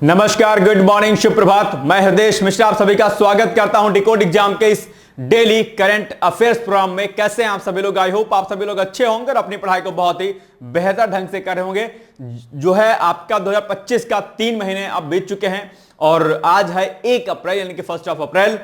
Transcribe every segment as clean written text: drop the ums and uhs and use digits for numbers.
नमस्कार, good morning, शुभ प्रभात। मैं हृदय मिश्रा आप सभी का स्वागत करता हूं डिकोड एग्जाम के इस डेली करंट अफेयर्स प्रोग्राम में। कैसे हैं आप सभी लोग? आई होप आप सभी लोग अच्छे होंगे और अपनी पढ़ाई को बहुत ही बेहतर ढंग से कर रहे होंगे। जो है आपका 2025 का 3 महीने अब बीत चुके हैं और आज है 1 अप्रैल यानी कि 1 अप्रैल।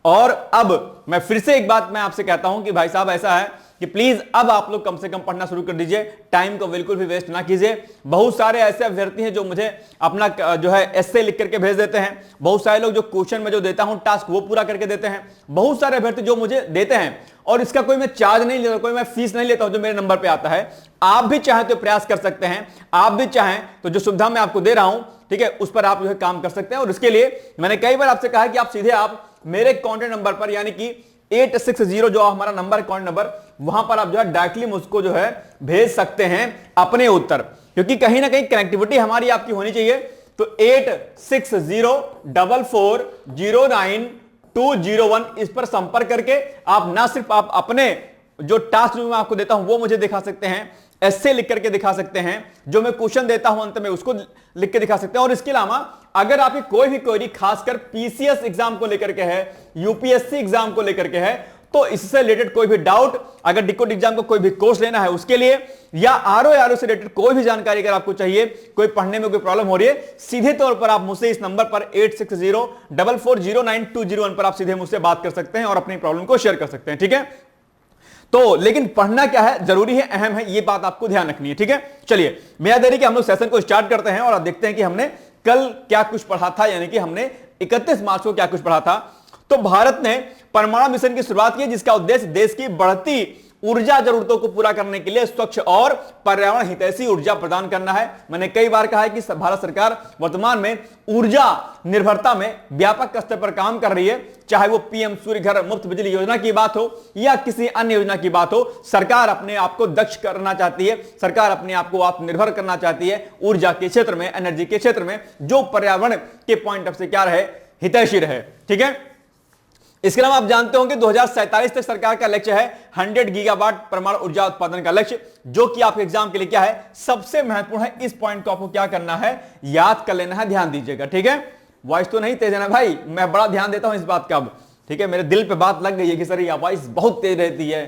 और अब मैं फिर से एक बात मैं आपसे कहता हूं कि भाई साहब ऐसा है कि प्लीज अब आप लोग कम से कम पढ़ना शुरू कर दीजिए, टाइम को बिल्कुल भी वेस्ट ना कीजिए। बहुत सारे ऐसे अभ्यर्थी हैं जो मुझे अपना जो है एस्से लिख करके भेज देते हैं। बहुत सारे लोग जो क्वेश्चन में जो देता हूं टास्क वो पूरा करके देते हैं। बहुत सारे अभ्यर्थी जो मुझे देते हैं और इसका कोई मैं चार्ज नहीं लेता, कोई मैं फीस नहीं लेता हूं, जो मेरे नंबर पे आता है। आप भी चाहें तो प्रयास कर सकते हैं, आप भी चाहें तो जो सुविधा मैं आपको दे रहा हूं, ठीक है, उस पर आप जो है काम कर सकते हैं। और इसके लिए मैंने कई बार आपसे कहा कि आप सीधे आप मेरे कॉन्टेक्ट नंबर पर यानी कि 860 जो हमारा नंबर है, कॉन्टेक्ट नंबर, वहां पर आप जो है डायरेक्टली मुझको जो है भेज सकते हैं अपने उत्तर, क्योंकि कहीं ना कहीं कनेक्टिविटी हमारी आपकी होनी चाहिए। तो 860444092201 इस पर संपर्क करके आप ना सिर्फ आप अपने जो टास्क जो मैं आपको देता हूं वो मुझे दिखा सकते हैं, ऐसे लिख करके दिखा सकते हैं, जो मैं क्वेश्चन देता हूं अंत में उसको लिख के दिखा सकते हैं। और इसके अलावा अगर आपकी कोई भी क्वेरी खासकर पीसीएस एग्जाम को लेकर के है, यूपीएससी एग्जाम को लेकर के है, तो इससे रिलेटेड कोई भी डाउट, अगर डिकोड एग्जाम को कोई भी कोर्स लेना है उसके लिए, या आरओ से रिलेटेड कोई भी जानकारी अगर आपको चाहिए, कोई पढ़ने में कोई प्रॉब्लम हो रही है, सीधे तौर पर आप मुझसे इस नंबर पर 860444092201 पर आप सीधे मुझसे बात कर सकते हैं और अपनी प्रॉब्लम को शेयर कर सकते हैं, ठीक है। तो लेकिन पढ़ना क्या है, जरूरी है, अहम है, ये बात आपको ध्यान रखनी है, ठीक है। चलिए बिना देरी के हम लोग सेशन को स्टार्ट करते हैं और देखते हैं कि हमने कल क्या कुछ पढ़ा था, यानी कि हमने 31 मार्च को क्या कुछ पढ़ा था। तो भारत ने परमाणु मिशन की शुरुआत की, जिसका उद्देश्य देश की बढ़ती ऊर्जा जरूरतों को पूरा करने के लिए स्वच्छ और पर्यावरण हितैषी ऊर्जा प्रदान करना है। मैंने कई बार कहा है कि भारत सरकार वर्तमान में ऊर्जा निर्भरता में व्यापक स्तर पर काम कर रही है, चाहे वो पीएम सूर्य घर मुफ्त बिजली योजना की बात हो या किसी अन्य योजना की बात हो। सरकार अपने आप को दक्ष करना चाहती है, सरकार अपने आप को आत्मनिर्भर करना चाहती है ऊर्जा के क्षेत्र में, एनर्जी के क्षेत्र में, जो पर्यावरण के पॉइंट ऑफ से क्या रहे, हितैषी रहे, ठीक है। इसके अलावा आप जानते होंगे 2047 तक सरकार का लक्ष्य है 100 गीगावाट परमाणु ऊर्जा उत्पादन का लक्ष्य, जो कि आपके एग्जाम के लिए क्या है, सबसे महत्वपूर्ण है। इस पॉइंट को आपको क्या करना है, याद कर लेना है, ध्यान दीजिएगा, ठीक है। वॉइस तो नहीं तेज है ना भाई, मैं बड़ा ध्यान देता हूं इस बात का अब, ठीक है। मेरे दिल पे बात लग गई है कि सर ये वॉइस बहुत तेज रहती है,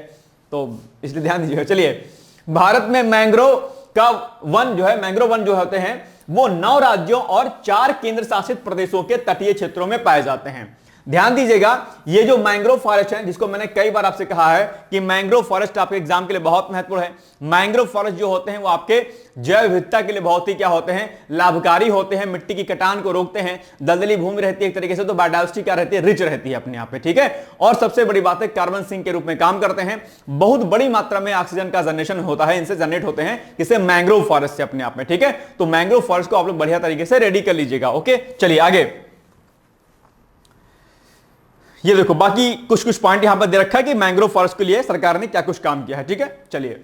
तो इसलिए ध्यान दीजिएगा। चलिए, भारत में मैंग्रोव का वन जो है, मैंग्रोव वन जो होते हैं वो 9 राज्यों और 4 केंद्र शासित प्रदेशों के तटीय क्षेत्रों में पाए जाते हैं। ध्यान दीजिएगा, ये जो मैंग्रोव फॉरेस्ट है, जिसको मैंने कई बार आपसे कहा है कि मैंग्रोव फॉरेस्ट आपके एग्जाम के लिए बहुत महत्वपूर्ण है। मैंग्रोव फॉरेस्ट जो होते हैं वो आपके जैव विविधता के लिए बहुत ही क्या होते हैं, लाभकारी होते हैं, मिट्टी की कटान को रोकते हैं, दलदली भूमि रहती है एक तरीके से, तो बायोडायवर्सिटी क्या रहती है, रिच रहती है अपने आप पे, ठीक है। और सबसे बड़ी बात है, कार्बन सिंक के रूप में काम करते हैं, बहुत बड़ी मात्रा में ऑक्सीजन का जनरेशन होता है, इनसे जनरेट होते हैं, किसे, मैंग्रोव फॉरेस्ट से अपने आप में, ठीक है। तो मैंग्रोव फॉरेस्ट को आप लोग बढ़िया तरीके से रेडी कर लीजिएगा, ओके। चलिए आगे, ये देखो बाकी कुछ पॉइंट यहां पर दे रखा है कि मैंग्रोव फॉरेस्ट के लिए सरकार ने क्या कुछ काम किया है, ठीक है। चलिए,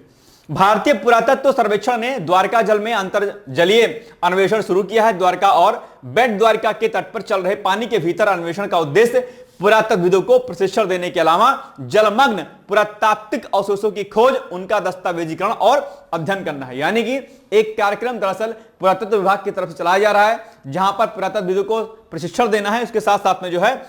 भारतीय पुरातत्व सर्वेक्षण ने द्वारका जल में अंतर्जलीय अन्वेषण शुरू किया है। द्वारका और बेट द्वारका के तट पर चल रहे पानी के भीतर अन्वेषण का उद्देश्य पुरातत्वविदों को प्रशिक्षण देने के अलावा जलमग्न पुरातात्विक अवशेषों की खोज, उनका दस्तावेजीकरण और अध्ययन करना है। यानी कि एक कार्यक्रम दरअसल पुरातत्व विभाग की तरफ से चलाया जा रहा है, जहां पर पुरातत्वविदों को प्रशिक्षण देना है, उसके साथ साथ में जो है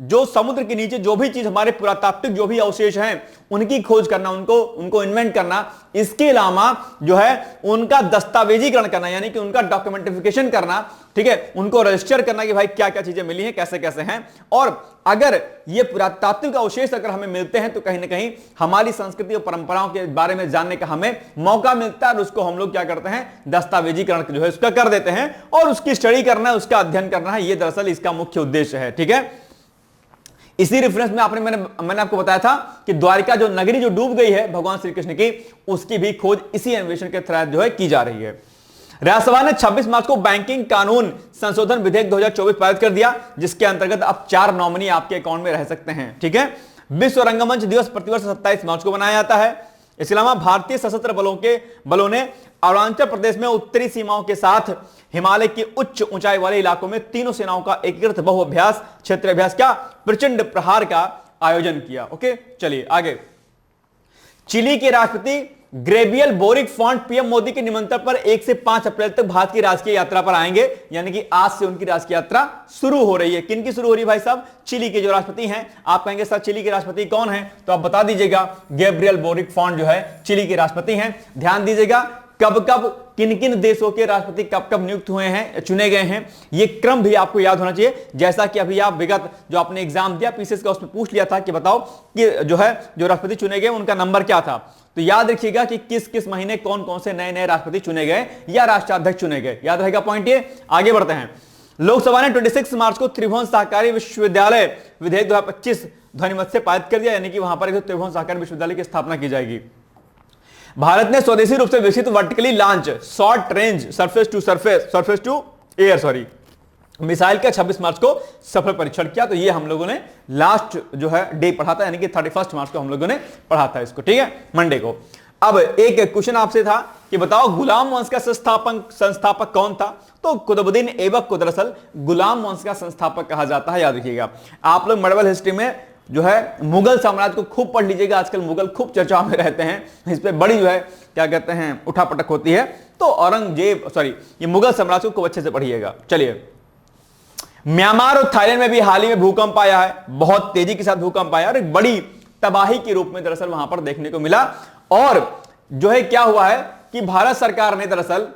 जो समुद्र के नीचे जो भी चीज हमारे पुरातात्विक जो भी अवशेष हैं उनकी खोज करना, उनको इन्वेंट करना, इसके अलावा जो है उनका दस्तावेजीकरण करना, यानी कि उनका डॉक्यूमेंटिफिकेशन करना, ठीक है, उनको रजिस्टर करना कि भाई क्या क्या चीजें मिली हैं, कैसे कैसे हैं। और अगर ये पुरातात्विक अवशेष अगर हमें मिलते हैं तो कहीं ना कहीं हमारी संस्कृति और परंपराओं के बारे में जानने का हमें मौका मिलता है, और उसको हम लोग क्या करते हैं, दस्तावेजीकरण जो है उसका कर देते हैं और उसकी स्टडी करना है, उसका अध्ययन करना है। ये दरअसल इसका मुख्य उद्देश्य है, ठीक है। इसी रेफरेंस में मैंने आपको बताया था कि द्वारिका जो नगरी जो डूब गई है भगवान श्री कृष्ण की, उसकी भी खोज इसी अन्वेषण के तहत जो है की जा रही है। राज्यसभा ने 26 मार्च को बैंकिंग कानून संशोधन विधेयक 2024 पारित कर दिया, जिसके अंतर्गत अब 4 नॉमिनी आपके अकाउंट में रह सकते हैं, ठीक है। विश्व रंगमंच दिवस प्रतिवर्ष 27 मार्च को मनाया जाता है। इसके अलावा भारतीय सशस्त्र बलों ने अरुणाचल प्रदेश में उत्तरी सीमाओं के साथ हिमालय की उच्च ऊंचाई वाले इलाकों में तीनों सेनाओं का एकीकृत बहु अभ्यास, क्षेत्रीय अभ्यास का प्रचंड प्रहार का आयोजन किया, ओके। चलिए आगे, चिली के राष्ट्रपति Gabriel boric font PM Modi के निमंत्रण पर 1 से 5 अप्रैल तक भारत की राजकीय यात्रा पर आएंगे, यानी कि आज से उनकी राजकीय यात्रा शुरू हो रही है। किनकी शुरू हो रही है भाई साहब? चिली के जो राष्ट्रपति हैं। आप कहेंगे सर चिली के राष्ट्रपति कौन है, तो आप बता दीजिएगा, गैब्रियल बोरिक फॉन्ट जो है चिली के राष्ट्रपति हैं। ध्यान दीजिएगा कब कब किन किन देशों के राष्ट्रपति कब कब नियुक्त हुए हैं, चुने गए हैं, ये क्रम भी आपको याद होना चाहिए। जैसा कि अभी आप विगत जो आपने एग्जाम दिया पीसीएस का, उसमें पूछ लिया था कि बताओ कि जो राष्ट्रपति चुने गए उनका नंबर क्या था। तो याद रखिएगा कि किस किस महीने कौन कौन से नए नए राष्ट्रपति चुने गए या राष्ट्राध्यक्ष चुने गए, याद रहेगा पॉइंट ये। आगे बढ़ते हैं। लोकसभा ने 26 मार्च को त्रिभुवन सहकारी विश्वविद्यालय विधेयक 2025 ध्वनिमत से पारित कर दिया, यानी कि वहां पर एक त्रिभुवन सहकारी विश्वविद्यालय की स्थापना की जाएगी। भारत ने स्वदेशी रूप से विकसित vertically launch short range surface to air missile का 26 मार्च को सफल परीक्षण किया। तो ये हम लोगों ने लास्ट जो है डे पढ़ा था, यानी कि 31 मार्च को हम लोगों ने पढ़ा था इसको, ठीक है, मंडे को। अब एक क्वेश्चन आपसे था कि बताओ गुलाम वंश का संस्थापक कौन था, तो कुतुबुद्दीन ऐबक को दरअसल गुलाम वंश का संस्थापक कहा जाता है, याद रखिएगा। आप लोग मेडिवल हिस्ट्री में जो है मुगल साम्राज्य को खूब पढ़ लीजिएगा, आजकल मुगल खूब चर्चा में रहते हैं, इस पे बड़ी जो है क्या कहते हैं उठापटक होती है। तो औरंगजेब ये मुगल साम्राज्य को खूब अच्छे से पढ़िएगा। चलिए, म्यांमार और थाईलैंड में भी हाल ही में भूकंप आया है, बहुत तेजी के साथ भूकंप आया और एक बड़ी तबाही के रूप में दरअसल वहां पर देखने को मिला। और जो है क्या हुआ है कि भारत सरकार ने दरअसल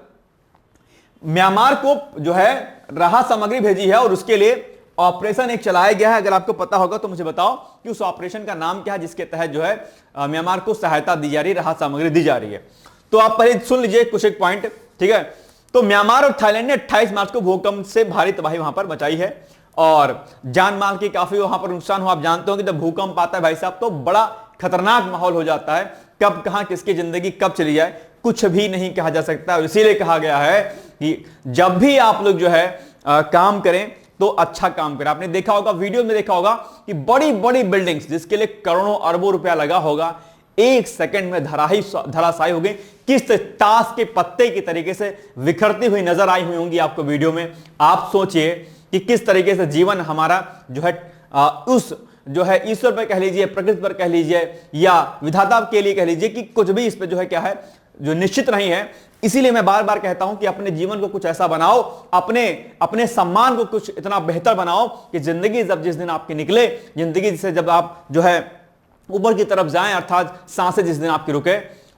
म्यांमार को जो है राहत सामग्री भेजी है और उसके लिए ऑपरेशन एक चलाया गया है। अगर आपको पता होगा तो मुझे बताओ कि उस ऑपरेशन का नाम क्या है, जिसके तहत जो है म्यांमार को सहायता दी जा रही है, राहत सामग्री दी जा रही है। तो आप पहले सुन लीजिए कुछ एक पॉइंट, ठीक है। तो म्यांमार और थाईलैंड ने 28 मार्च को भूकंप से भारी तबाही वहां पर मचाई है और जान माल की काफी वहां पर नुकसान हुआ। आप जानते हो कि जब भूकंप आता है भाई साहब तो बड़ा खतरनाक माहौल हो जाता है, कब कहां किसकी जिंदगी कब चली जाए कुछ भी नहीं कहा जा सकता। इसीलिए कहा गया है कि जब भी आप लोग जो है काम करें तो अच्छा काम करें। आपने देखा होगा, वीडियो में देखा होगा कि बड़ी बड़ी बिल्डिंग्स जिसके लिए करोड़ों अरबों रुपया लगा होगा, एक सेकंड में धराशायी हो गई, किस ताश के पत्ते की तरीके से बिखरती हुई नजर आई हुई होंगी आपको वीडियो में। आप सोचिए कि किस तरीके से जीवन हमारा जो है उस जो है ईश्वर पर कह लीजिए, प्रकृति पर कह लीजिए या विधाता के लिए कह लीजिए कि कुछ भी इस पर जो है क्या है जो निश्चित नहीं है। इसीलिए मैं बार बार कहता हूं कि अपने जीवन को कुछ ऐसा बनाओ, अपने सम्मान को कुछ इतना बेहतर बनाओ कि जिंदगी जब जिस दिन आपकी निकले, जिंदगी से जब आप जो है ऊपर की तरफ जाएं, अर्थात सांसें जिस दिन आपकी रुके,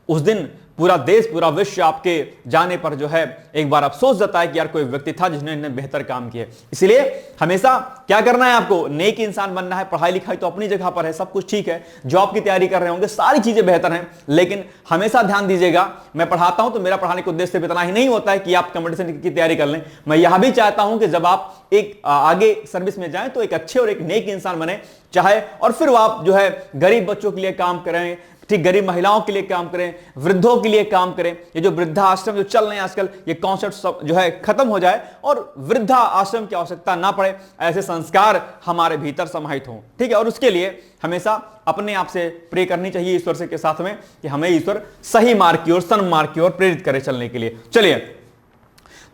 उस दिन पूरा देश पूरा विश्व आपके जाने पर जो है एक बार अफसोस जताए कि यार कोई व्यक्ति था जिसने बेहतर काम किए। इसलिए हमेशा क्या करना है, आपको नेक इंसान बनना है। पढ़ाई लिखाई तो अपनी जगह पर है, सब कुछ ठीक है, जॉब की तैयारी कर रहे होंगे, सारी चीजें बेहतर हैं, लेकिन हमेशा ध्यान दीजिएगा, मैं पढ़ाता हूं तो मेरा पढ़ाने का उद्देश्य इतना ही नहीं होता है कि आप कंपटीशन की तैयारी कर लें। मैं यह भी चाहता हूं कि जब आप एक आगे सर्विस में जाएं तो एक अच्छे और एक नेक इंसान बने, चाहे और फिर आप जो है गरीब बच्चों के लिए काम करें, ठीक, गरीब महिलाओं के लिए काम करें, वृद्धों के लिए काम करें। ये जो वृद्धा आश्रम जो चल रहे हैं आजकल, ये कॉन्सेप्ट जो है खत्म हो जाए और वृद्धा आश्रम की आवश्यकता ना पड़े, ऐसे संस्कार हमारे भीतर समाहित हों, ठीक है। और उसके लिए हमेशा अपने आप से प्रे करनी चाहिए ईश्वर से के साथ में कि हमें ईश्वर सही मार्ग की ओर, सन्मार्ग की ओर प्रेरित करे चलने के लिए। चलिए,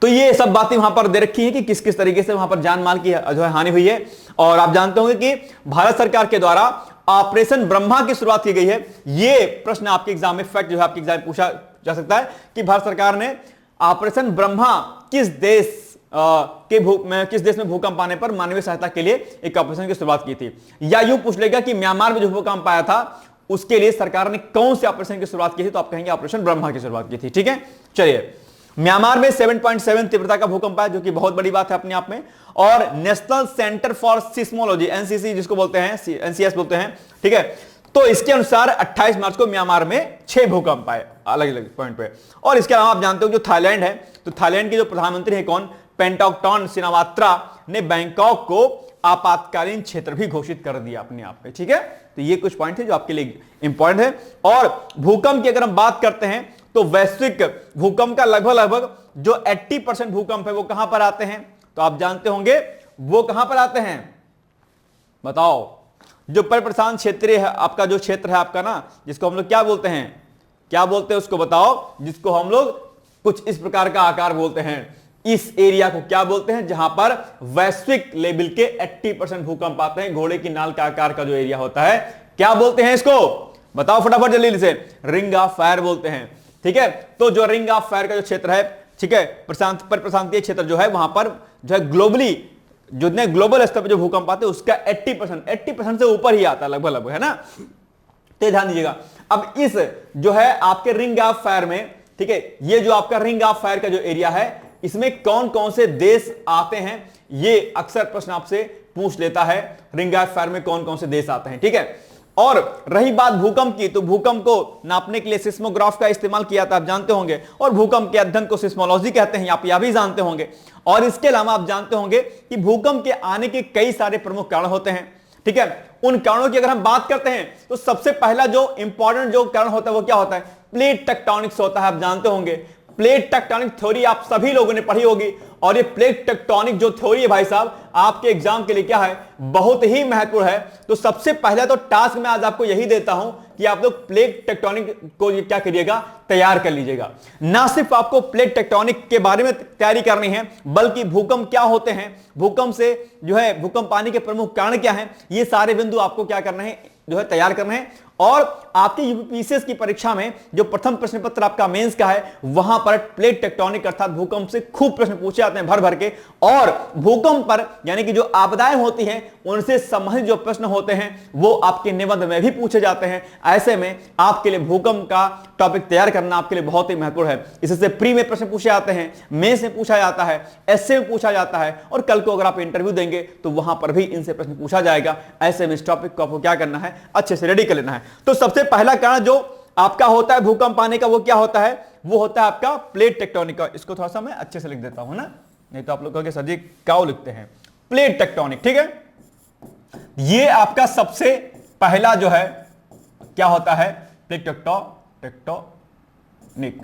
तो ये सब बातें वहां पर दे रखी है कि किस किस तरीके से वहां पर जान माल की जो है हानि हुई है। और आप जानते होंगे कि भारत सरकार के द्वारा ऑपरेशन ब्रह्मा की शुरुआत की गई है। ये प्रश्न आपके एग्जाम में, फैक्ट जो है आपके एग्जाम में पूछा जा सकता है कि भारत सरकार ने ऑपरेशन ब्रह्मा किस देश में भूकंप आने पर मानवीय सहायता के लिए एक ऑपरेशन की शुरुआत की थी। या यूं पूछ लेगा कि म्यांमार में जो भूकंप आया था उसके लिए सरकार ने कौन से ऑपरेशन की शुरुआत की थी, तो आप कहेंगे ऑपरेशन ब्रह्मा की शुरुआत की थी, ठीक है। चलिए, म्यांमार में 7.7 तीव्रता का भूकंप आया, जो कि बहुत बड़ी बात है अपने आप में। और national centre for seismology, NCC जिसको बोलते हैं, एनसीएस बोलते हैं, ठीक है। तो इसके अनुसार 28 मार्च को म्यांमार में 6 भूकंप आए अलग अलग पॉइंट पे। और इसके अलावा आप जानते हो जो थाईलैंड है, तो थाईलैंड के जो प्रधानमंत्री है कौन, पेंटाक्टॉन सिनावात्रा ने बैंकॉक को आपातकालीन क्षेत्र भी घोषित कर दिया अपने आप में, ठीक है। तो ये कुछ पॉइंट है जो आपके लिए इंपॉर्टेंट है। और भूकंप की अगर हम बात करते हैं तो वैश्विक भूकंप का लगभग जो 80% भूकंप है वो कहां पर आते हैं, तो आप जानते होंगे वो कहां पर आते हैं, बताओ। जो पर प्रशांत क्षेत्रीय है आपका, जो क्षेत्र है आपका ना, जिसको हम लोग क्या बोलते हैं उसको बताओ, जिसको हम लोग कुछ इस प्रकार का आकार बोलते हैं। इस एरिया को क्या बोलते हैं जहां पर वैश्विक लेवल के 80% भूकंप आते हैं, घोड़े की नाल का आकार का जो एरिया होता है, क्या बोलते हैं इसको, बताओ फटाफट जल्दी से। रिंग ऑफ फायर बोलते हैं, ठीक है। तो जो रिंग ऑफ फायर का जो क्षेत्र है, ठीक है, प्रशांतीय क्षेत्र जो है, वहां पर जो है ग्लोबली, जो ग्लोबल स्तर पर जो भूकंप आते हैं उसका 80% से ऊपर ही आता है लगभग, है ना। तो ध्यान दीजिएगा। अब इस जो है आपके रिंग ऑफ फायर में, ठीक है, ये जो आपका रिंग ऑफ फायर का जो एरिया है, इसमें कौन कौन से देश आते हैं, ये अक्सर प्रश्न आपसे पूछ लेता है। रिंग ऑफ फायर में कौन कौन से देश आते हैं, ठीक है। और रही बात भूकंप की, तो भूकंप को नापने के लिए सिस्मोग्राफ का इस्तेमाल किया था, आप जानते होंगे। और भूकंप के अध्ययन को सिस्मोलॉजी कहते हैं, आप यह भी जानते होंगे। और इसके अलावा आप जानते होंगे कि भूकंप के आने के कई सारे प्रमुख कारण होते हैं, ठीक है। उन कारणों की अगर हम बात करते हैं तो सबसे पहला जो इंपॉर्टेंट जो कारण होता है वो क्या होता है, प्लेट टेक्टोनिक्स होता है। आप जानते होंगे प्लेट टेक्टोनिक थ्योरी आप सभी लोगों ने पढ़ी होगी। और ये प्लेट टेक्टोनिक जो थ्योरी है भाई साहब, आपके एग्जाम के लिए क्या है, बहुत ही महत्वपूर्ण है। तो सबसे पहला तो टास्क मैं आज आपको यही देता हूं कि आप लोग प्लेट टेक्टोनिक को क्या करिएगा, तैयार कर लीजिएगा। ना सिर्फ आपको प्लेट टेक्टोनिक के बारे में तैयारी करनी है, बल्कि भूकंप क्या होते हैं, भूकंप से जो है भूकंप आने के प्रमुख कारण क्या हैं, ये सारे बिंदु आपको क्या करना है, जो है तैयार करना है। और आपकी यूपीपीसीएस की परीक्षा में जो प्रथम प्रश्न पत्र आपका मेंस का है, वहां पर प्लेट टेक्टोनिक अर्थात भूकंप से खूब प्रश्न पूछे जाते हैं भर भर के। और भूकंप पर यानी कि जो आपदाएं होती हैं उनसे संबंधित जो प्रश्न होते हैं वो आपके निबंध में भी पूछे जाते हैं। ऐसे में आपके लिए भूकंप का टॉपिक तैयार करना आपके लिए बहुत ही महत्वपूर्ण है। इससे प्री में प्रश्न पूछे जाते हैं, मेंस में पूछा जाता है, एसए में पूछा जाता है, और कल को अगर आप इंटरव्यू देंगे तो वहां पर भी इनसे प्रश्न पूछा जाएगा। ऐसे में इस टॉपिक को आपको क्या करना है, अच्छे से रेडी कर लेना है। तो सबसे पहला कारण जो आपका होता है भूकंप आने का, वो क्या होता है, वो होता है आपका प्लेट टेक्टोनिक का। इसको थोड़ा सा मैं अच्छे से लिख देता हूं ना, नहीं तो आप लोग कहोगे सर जी क्या लिखते हैं, प्लेट टेक्टोनिक, ठीक है। ये आपका सबसे पहला जो है क्या होता है, प्लेट टेक्टोनिक,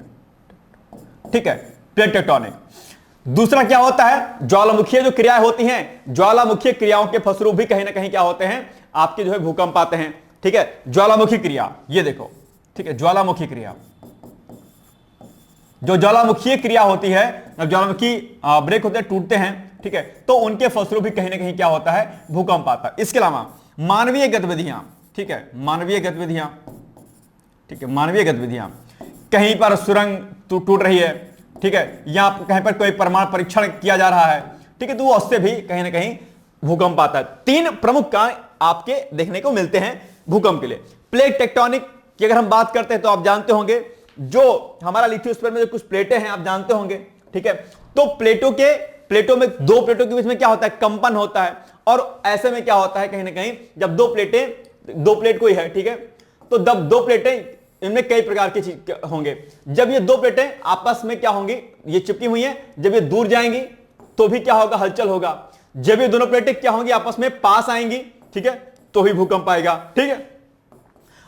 ठीक है, प्लेट टेक्टोनिक। दूसरा क्या होता है, ज्वालामुखीय जो क्रियाएं होती हैं, ज्वालामुखीय क्रियाओं के फलस्वरूप भी कहीं ना कहीं क्या होते हैं, आपके जो है भूकंप आते हैं, ठीक है। ज्वालामुखी क्रिया, ये देखो, ठीक है, ज्वालामुखी क्रिया, जो ज्वालामुखीय क्रिया होती है, ज्वालामुखी ब्रेक होते हैं, टूटते हैं, ठीक है, तो उनके फलस्वरूप भी कहीं ना कहीं क्या होता है, भूकंप आता है। इसके अलावा मानवीय गतिविधियां, ठीक है, मानवीय गतिविधियां, ठीक है, मानवीय गतिविधियां, कहीं पर सुरंग टूट रही है, ठीक है, या कहीं पर कोई परमाणु परीक्षण किया जा रहा है, ठीक है, तो उससे भी कहीं ना कहीं भूकंप आता है। तीन प्रमुख कारण आपके देखने को मिलते हैं भूकंप के लिए। प्लेट टेक्टोनिक की अगर हम बात करते हैं तो आप जानते होंगे जो हमारा लिथोस्फीयर में जो कुछ प्लेटें हैं आप जानते होंगे, ठीक है। तो प्लेटों में, दो प्लेटों के बीच में क्या होता है, कंपन होता है। और ऐसे में क्या होता है, कहीं ना कहीं जब दो प्लेट कोई है, ठीक है, तो जब दो प्लेटें, इनमें कई प्रकार के चीज होंगे। जब ये दो प्लेटें आपस में क्या होंगी, ये चिपकी हुई हैं, जब ये दूर जाएंगी तो भी क्या होगा, हलचल होगा। जब ये दोनों प्लेटें क्या होंगी, आपस में पास आएंगी, ठीक है, तो ही भूकंप आएगा, ठीक है।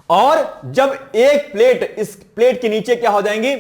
और जब एक प्लेट इस प्लेट के नीचे क्या हो जाएंगी,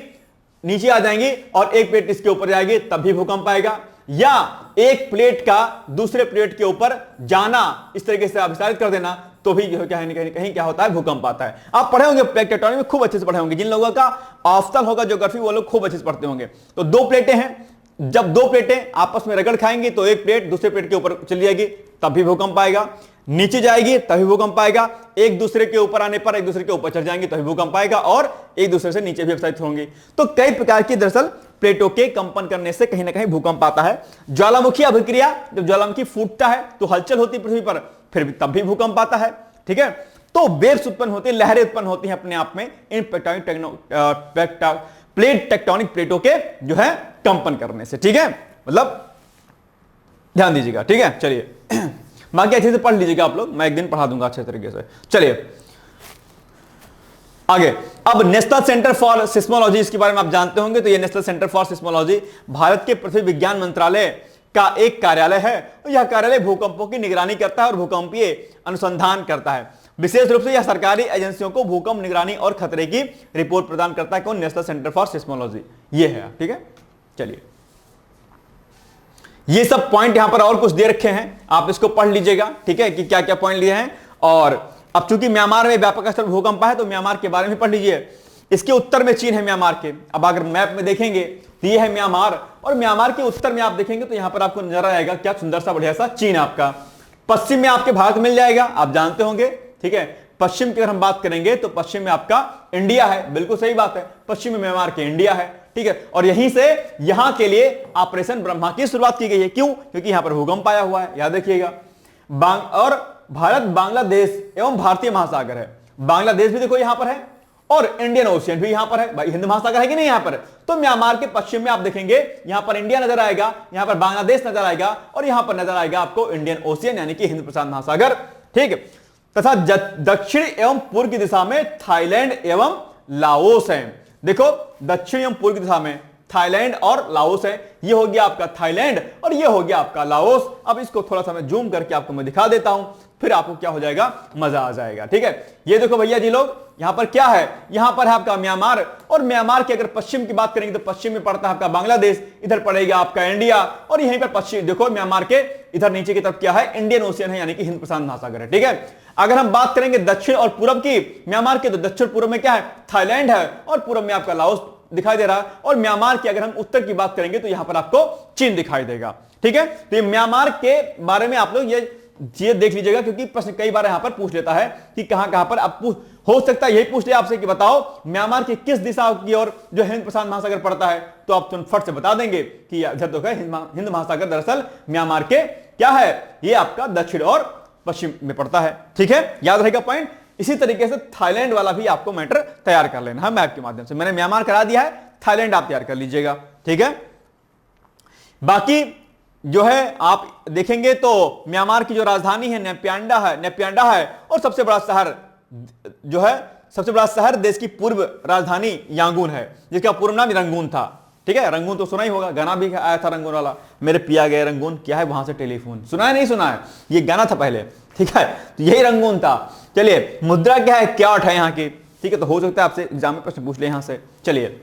नीचे आ जाएंगी, और एक प्लेट इसके ऊपर जाएगी, तब भी भूकंप आएगा। या एक प्लेट का दूसरे प्लेट के ऊपर जाना, इस तरीके से आप विस्तारित कर देना, तो भी कहीं क्या होता है, भूकंप आता है। आप पढ़े होंगे प्लेट टेक्टोनिक में, खूब अच्छे से पढ़े होंगे। जिन लोगों का ऑप्शनल होगा ज्योग्राफी, वो लोग खूब अच्छे से पढ़ते होंगे। तो दो प्लेटें हैं, जब दो प्लेटें आपस में रगड़ खाएंगी तो एक प्लेट दूसरे प्लेट के ऊपर चली जाएगी, तब भी भूकंप आएगा। नीचे जाएगी तभी भूकंप आएगा। एक दूसरे के ऊपर आने पर एक दूसरे के ऊपर चढ़ जाएंगे तभी भूकंप आएगा, और एक दूसरे से नीचे भी विस्थापित होंगी। तो कई प्रकार की दरअसल प्लेटों के कंपन करने से कहीं ना कहीं भूकंप आता है। ज्वालामुखी अभिक्रिया, जब ज्वालामुखी फूटता है तो हलचल होती है पृथ्वी पर, फिर भी तब भी भूकंप आता है, ठीक है। तो वेव्स उत्पन्न होती है, लहरें उत्पन्न होती हैं अपने आप में इन प्लेट टेक्टोनिक प्लेटों के जो है कंपन करने से, ठीक है। मतलब ध्यान दीजिएगा, ठीक है। चलिए बाकी अच्छे से पढ़ लीजिएगा आप लोग, मैं एक दिन पढ़ा दूंगा अच्छे तरीके से। चलिए आगे। अब नेशनल सेंटर फॉर सिस्मोलॉजी, इसके बारे में आप जानते होंगे। तो ये national centre for seismology Bharat के पृथ्वी विज्ञान मंत्रालय का एक कार्यालय है। यह कार्यालय भूकंपों की निगरानी करता है और भूकंपीय अनुसंधान करता है। विशेष रूप से यह सरकारी एजेंसियों को भूकंप निगरानी और खतरे की रिपोर्ट प्रदान करता है। कौन? नेशनल सेंटर फॉर सिस्मोलॉजी, ये है, ठीक है। चलिए ये सब पॉइंट यहां पर और कुछ दे रखे हैं, आप इसको पढ़ लीजिएगा, ठीक है, कि क्या क्या पॉइंट लिए हैं। और अब चूंकि म्यांमार में व्यापक स्तर पर भूकंप है तो म्यांमार के बारे में पढ़ लीजिए। इसके उत्तर में चीन है म्यांमार के। अब अगर मैप में देखेंगे तो ये है म्यांमार, और म्यांमार के उत्तर में आप देखेंगे तो यहां पर आपको नजर आएगा क्या सुंदर सा बढ़िया सा चीन आपका। पश्चिम में आपके भारत मिल जाएगा, आप जानते होंगे, ठीक है। पश्चिम की अगर हम बात करेंगे तो पश्चिम में आपका इंडिया है, बिल्कुल सही बात है, पश्चिम में म्यांमार के इंडिया है, ठीक है। और यहीं से यहां के लिए ऑपरेशन ब्रह्मा की शुरुआत की गई है। क्यों? क्योंकि यहां पर भूकंप आया हुआ है, याद रखिएगा। और भारत बांग्लादेश एवं भारतीय महासागर है, बांग्लादेश भी देखो यहां पर है और इंडियन ओशियन भी यहां पर है, भाई हिंद महासागर है कि नहीं यहां पर। तो म्यांमार के पश्चिम में आप देखेंगे यहां पर इंडिया नजर आएगा, यहां पर बांग्लादेश नजर आएगा और यहां पर नजर आएगा आपको इंडियन ओशियन यानी कि हिंद प्रशांत महासागर, ठीक है। तथा दक्षिण एवं पूर्व की दिशा में थाईलैंड एवं लाओस है। देखो दक्षिण एवं पूर्व की दिशा में थाईलैंड और लाओस है, ये हो गया आपका थाईलैंड और ये हो गया आपका लाओस। अब इसको थोड़ा सा मैं जूम करके आपको मैं दिखा देता हूं, फिर आपको क्या हो जाएगा, मजा आ जाएगा, ठीक है। ये देखो भैया जी लोग, यहां पर क्या है, यहां पर है आपका म्यांमार और म्यांमार की अगर पश्चिम की बात करेंगे तो पश्चिम में पड़ता है आपका बांग्लादेश, इधर पड़ेगा आपका इंडिया और यहीं पर पश्चिम देखो म्यांमार के इधर नीचे की तरफ क्या है, इंडियन ओशियन है यानी कि हिंद प्रशांत महासागर है, ठीक है। अगर हम बात करेंगे दक्षिण और पूर्व की म्यांमार के, तो दक्षिण पूर्व में क्या है, थाईलैंड है और पूर्व में आपका लाओस दिखाई दे रहा है। और म्यांमार की अगर हम उत्तर की बात करेंगे तो यहां पर आपको चीन दिखाई देगा, ठीक है। तो ये म्यांमार के बारे में आप लोग ये देख लीजिएगा, क्योंकि प्रश्न कई बार यहां पर पूछ लेता है कि कहां पर अब हो सकता है यही पूछ ले आपसे कि बताओ म्यांमार की किस दिशा की ओर जो हिंद प्रशांत महासागर पड़ता है, तो आप तुरंत फट से बता देंगे कि इधर तो है हिंद महासागर दरअसल म्यांमार के क्या है, ये आपका दक्षिण और पश्चिम में पड़ता है, ठीक है, याद रहेगा पॉइंट। इसी तरीके से थाईलैंड वाला भी आपको मैटर तैयार कर लेना है मैप के माध्यम से, मैंने म्यांमार करा दिया है, थाईलैंड आप तैयार कर लीजिएगा, ठीक है। बाकी जो है आप देखेंगे तो म्यांमार की जो राजधानी है नेप्यांडा है और सबसे बड़ा शहर जो है, सबसे बड़ा शहर देश की पूर्व राजधानी यांगून है, जिसका पूर्व नाम रंगून था, ठीक है। रंगून तो सुना ही होगा, गाना भी आया था रंगून वाला, मेरे पिया गए रंगून, क्या है वहां से टेलीफोन, सुना है नहीं सुना है, ये गाना था पहले, ठीक है, तो यही रंगून था। चलिए मुद्रा क्या है, क्या है यहाँ की, ठीक है, तो हो सकता है आपसे एग्जाम में प्रश्न पूछ ले यहां से। चलिए,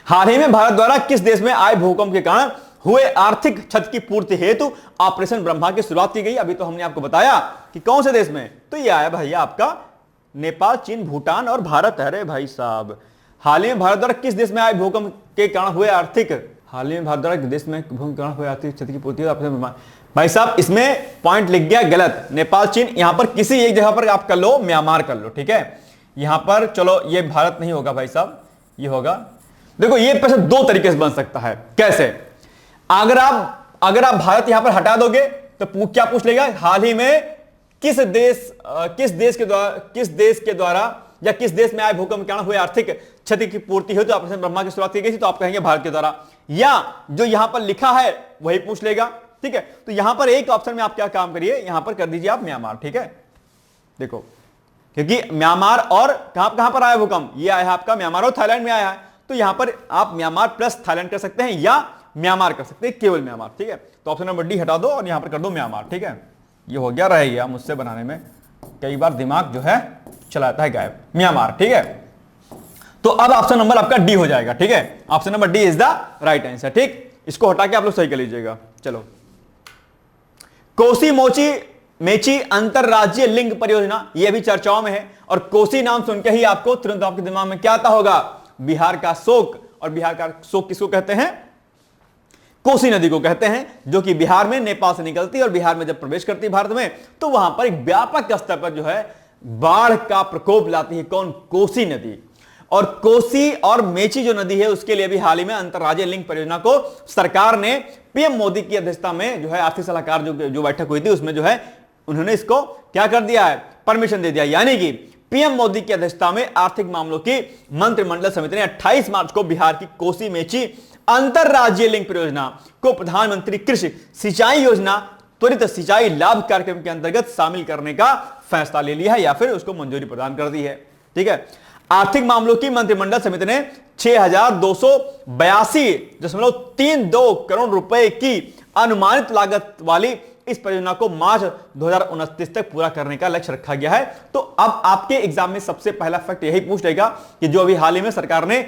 हाल ही में भारत द्वारा किस देश में आए भूकंप के कारण हुए आर्थिक क्षति की पूर्ति हेतु ऑपरेशन ब्रह्मा की शुरुआत की गई? अभी तो हमने आपको बताया कि कौन से देश में, तो ये आया भैया आपका नेपाल, चीन, भूटान और भारत। अरे भाई साहब, हाल ही में भारत द्वारा किस देश में आए भूकंप के कारण हुए आर्थिक, हाल ही में भारत द्वारा देश में भूकंप के कारण हुए आर्थिक क्षति की पूर्ति ऑपरेशन। भाई साहब इसमें पॉइंट लिख गया गलत, नेपाल चीन, यहां पर किसी एक जगह पर आप कर लो, म्यांमार कर लो, ठीक है। यहां पर चलो ये भारत नहीं होगा भाई साहब, ये होगा, देखो ये प्रश्न दो तरीके से बन सकता है। कैसे? अगर आप भारत यहां पर हटा दोगे तो क्या पूछ लेगा, हाल ही में किस देश के द्वारा या किस देश में आए भूकंप के कारण हुए आर्थिक क्षति की पूर्ति हो तो ऑपरेशन ब्रह्मा की शुरुआत की गई थी, तो आप कहेंगे भारत के द्वारा, या जो यहां पर लिखा है वही पूछ लेगा, ठीक है। तो यहां पर एक ऑप्शन में आप क्या काम करिए, यहां पर कर दीजिए आप म्यांमार, ठीक है। देखो क्योंकि म्यांमार और कहां पर आया भूकंप, ये आया है आपका म्यांमार और थाईलैंड में आया है, तो यहां पर आप म्यांमार प्लस थाईलैंड कर सकते हैं या म्यांमार कर सकते हैं, केवल म्यांमार, ठीक है। तो ऑप्शन नंबर डी हटा दो और यहां पर कर दो म्यांमार, ठीक है। ये हो गया, रह गया मुझसे बनाने में कई बार दिमाग जो है चलाता है गायब, म्यांमार, ठीक है। तो अब ऑप्शन नंबर आपका डी हो जाएगा, ठीक है। Option number D is the right answer, ठीक। इसको हटा के आप लोग सही कर लीजिएगा। चलो, कोसी मेची अंतरराज्यीय लिंक परियोजना, यह भी चर्चाओं में है और कोसी नाम सुनकर ही आपको तुरंत आपके दिमाग में क्या आता होगा, बिहार का शोक। और बिहार का शोक किसको कहते हैं, कोसी नदी को कहते हैं, जो कि बिहार में नेपाल से निकलती है और बिहार में जब प्रवेश करती है भारत में तो वहां पर एक व्यापक स्तर पर जो है बाढ़ का प्रकोप लाती है। कौन? कोसी नदी। और कोसी और मेची जो नदी है उसके लिए भी हाल ही में अंतरराज्यीय लिंक परियोजना को सरकार ने पीएम मोदी की अध्यक्षता में जो है आर्थिक सलाहकार जो बैठक हुई थी उसमें जो है उन्होंने इसको क्या कर दिया है, परमिशन दे दिया। यानी कि पीएम मोदी की अध्यक्षता में आर्थिक मामलों की मंत्रिमंडल समिति ने 28 मार्च को बिहार की कोसी मेची अंतरराज्यीय लिंक परियोजना को प्रधानमंत्री कृषि सिंचाई योजना त्वरित सिंचाई लाभ कार्यक्रम के अंतर्गत शामिल करने का फैसला ले लिया है या फिर उसको मंजूरी प्रदान कर दी है, ठीक है। आर्थिक मामलों की मंत्रिमंडल समिति ने 6,282.32 करोड़ रुपए की अनुमानित लागत वाली इस परियोजना को मार्च 2029 तक पूरा करने का लक्ष्य रखा गया है। तो अब आपके एग्जाम में सबसे पहला फैक्ट यही पूछ लेगा कि जो अभी हाल ही में सरकार ने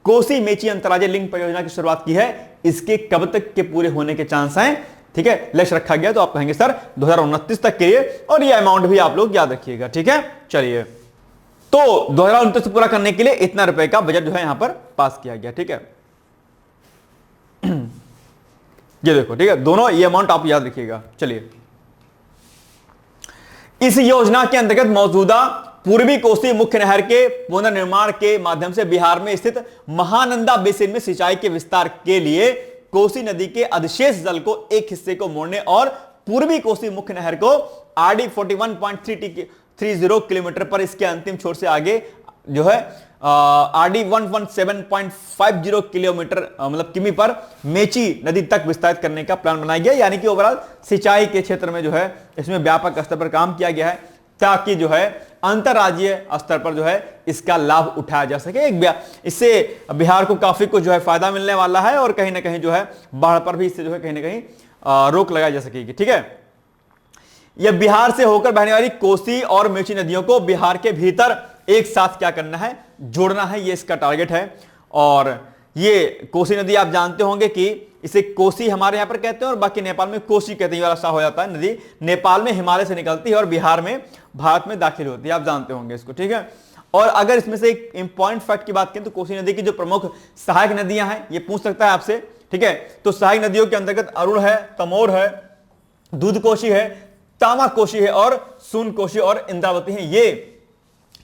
कोसी मेची अंतरराज्यीय लिंक परियोजना की शुरुआत की है, इसके कब तक के पूरे होने के चांस हैं, ठीक है। लक्ष्य रखा गया तो आप कहेंगे सर 2029 तक के लिए, और ये अमाउंट भी आप लोग याद रखिएगा, ठीक है। चलिए, तो 2029 पूरा करने के लिए इतना रुपए का बजट जो है यहां पर पास किया गया, ठीक है। ये देखो, ठीक है, दोनों ये अमाउंट आप याद रखिएगा। चलिए, इस योजना के अंतर्गत मौजूदा पूर्वी कोसी मुख्य नहर के पुनर्निर्माण के माध्यम से बिहार में स्थित महानंदा बेसिन में सिंचाई के विस्तार के लिए कोसी नदी के अधिशेष जल को एक हिस्से को मोड़ने और पूर्वी कोसी मुख्य नहर को आरडी 41.30 किलोमीटर पर इसके अंतिम छोर से आगे जो है आरडी 117.50 किलोमीटर मतलब किमी पर मेची नदी तक विस्तारित करने का प्लान बनाया गया। यानी कि ओवरऑल सिंचाई के क्षेत्र में जो है इसमें व्यापक स्तर पर काम किया गया है ताकि जो है अंतरराज्यीय स्तर पर जो है इसका लाभ उठाया जा सके। इससे बिहार को काफी कुछ जो है फायदा मिलने वाला है और कहीं ना कहीं जो है बाढ़ पर भी इससे जो है कहीं ना कहीं रोक लगाई जा सकेगी। ठीक है, यह बिहार से होकर बहने वाली कोसी और मेची नदियों को बिहार के भीतर एक साथ क्या करना है, जोड़ना है, ये इसका टारगेट है। और ये कोसी नदी आप जानते होंगे कि इसे कोसी हमारे यहां पर कहते हैं और बाकी नेपाल में कोसी कहते हैं। ये वाला सा हो जाता है, नदी नेपाल में हिमालय से निकलती है और बिहार में भारत में दाखिल होती है, आप जानते होंगे इसको। ठीक है, और अगर इसमें से एक इंपॉर्टेंट फैक्ट की बात करें तो कोसी नदी की जो प्रमुख सहायक नदियां हैं, ये पूछ सकता है आपसे। ठीक है, तो सहायक नदियों के अंतर्गत अरुण है, तमोर है, दूधकोशी है, तामाकोशी है और सोनकोशी और इंद्रावती है। ये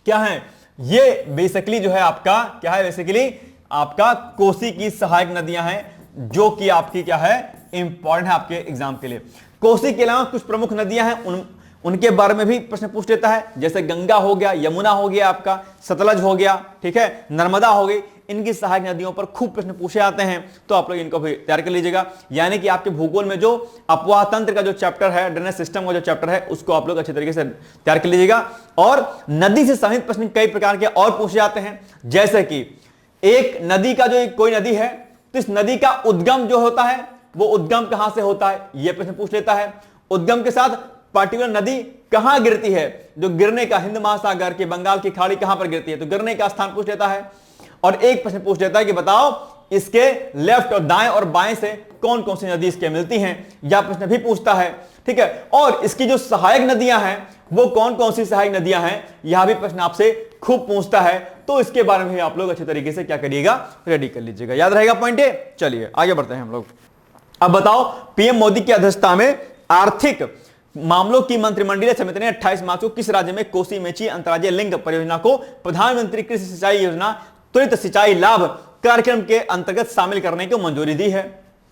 क्या है, ये बेसिकली जो है आपका क्या है, बेसिकली आपका कोसी की सहायक नदियां हैं जो कि आपकी क्या है, इंपॉर्टेंट है आपके एग्जाम के लिए। कोसी के अलावा कुछ प्रमुख नदियां हैं उनके बारे में भी प्रश्न पूछ लेता है, जैसे गंगा हो गया, यमुना हो गया, आपका सतलज हो गया, ठीक है, नर्मदा हो गई। इनकी सहायक नदियों पर खूब प्रश्न पूछे जाते हैं, तो आप लोग इनको भी तैयार कर लीजिएगा। यानी कि आपके भूगोल में जो अपवाह तंत्र का जो चैप्टर है, ड्रेनेज सिस्टम का जो चैप्टर है, उसको आप लोग अच्छे तरीके से तैयार कर लीजिएगा। और नदी से संबंधित प्रश्न कई प्रकार के और पूछे जाते हैं, जैसे कि एक नदी का जो कोई नदी है तो इस नदी का उद्गम जो होता है वो उद्गम कहां से होता है, यह प्रश्न पूछ लेता है। उद्गम के साथ पार्टिकुलर नदी कहां गिरती है, जो गिरने का हिंद महासागर के बंगाल की खाड़ी कहां पर गिरती है, तो गिरने का स्थान पूछ लेता है। और एक प्रश्न पूछ लेता है कि बताओ इसके लेफ्ट और दाएं और बाएं से कौन कौन सी नदी इसके मिलती हैं, यह प्रश्न भी पूछता है। ठीक है, और इसकी जो सहायक नदियां हैं वो कौन कौन सी सहायक नदियां हैं, यह भी प्रश्न आपसे खूब पूछता है। तो इसके बारे में आप लोग अच्छे तरीके से क्या करिएगा, रेडी कर लीजिएगा। याद रहेगा पॉइंट है। चलिए आगे बढ़ते हैं हम लोग। अब बताओ, पीएम मोदी की अध्यक्षता में आर्थिक मामलों की मंत्रिमंडलीय समिति ने 28 मार्च को किस राज्य में कोसी मेची अंतरराज्यीय लिंक परियोजना को प्रधानमंत्री कृषि सिंचाई योजना त्वरित सिंचाई लाभ कार्यक्रम के अंतर्गत शामिल करने को मंजूरी दी है?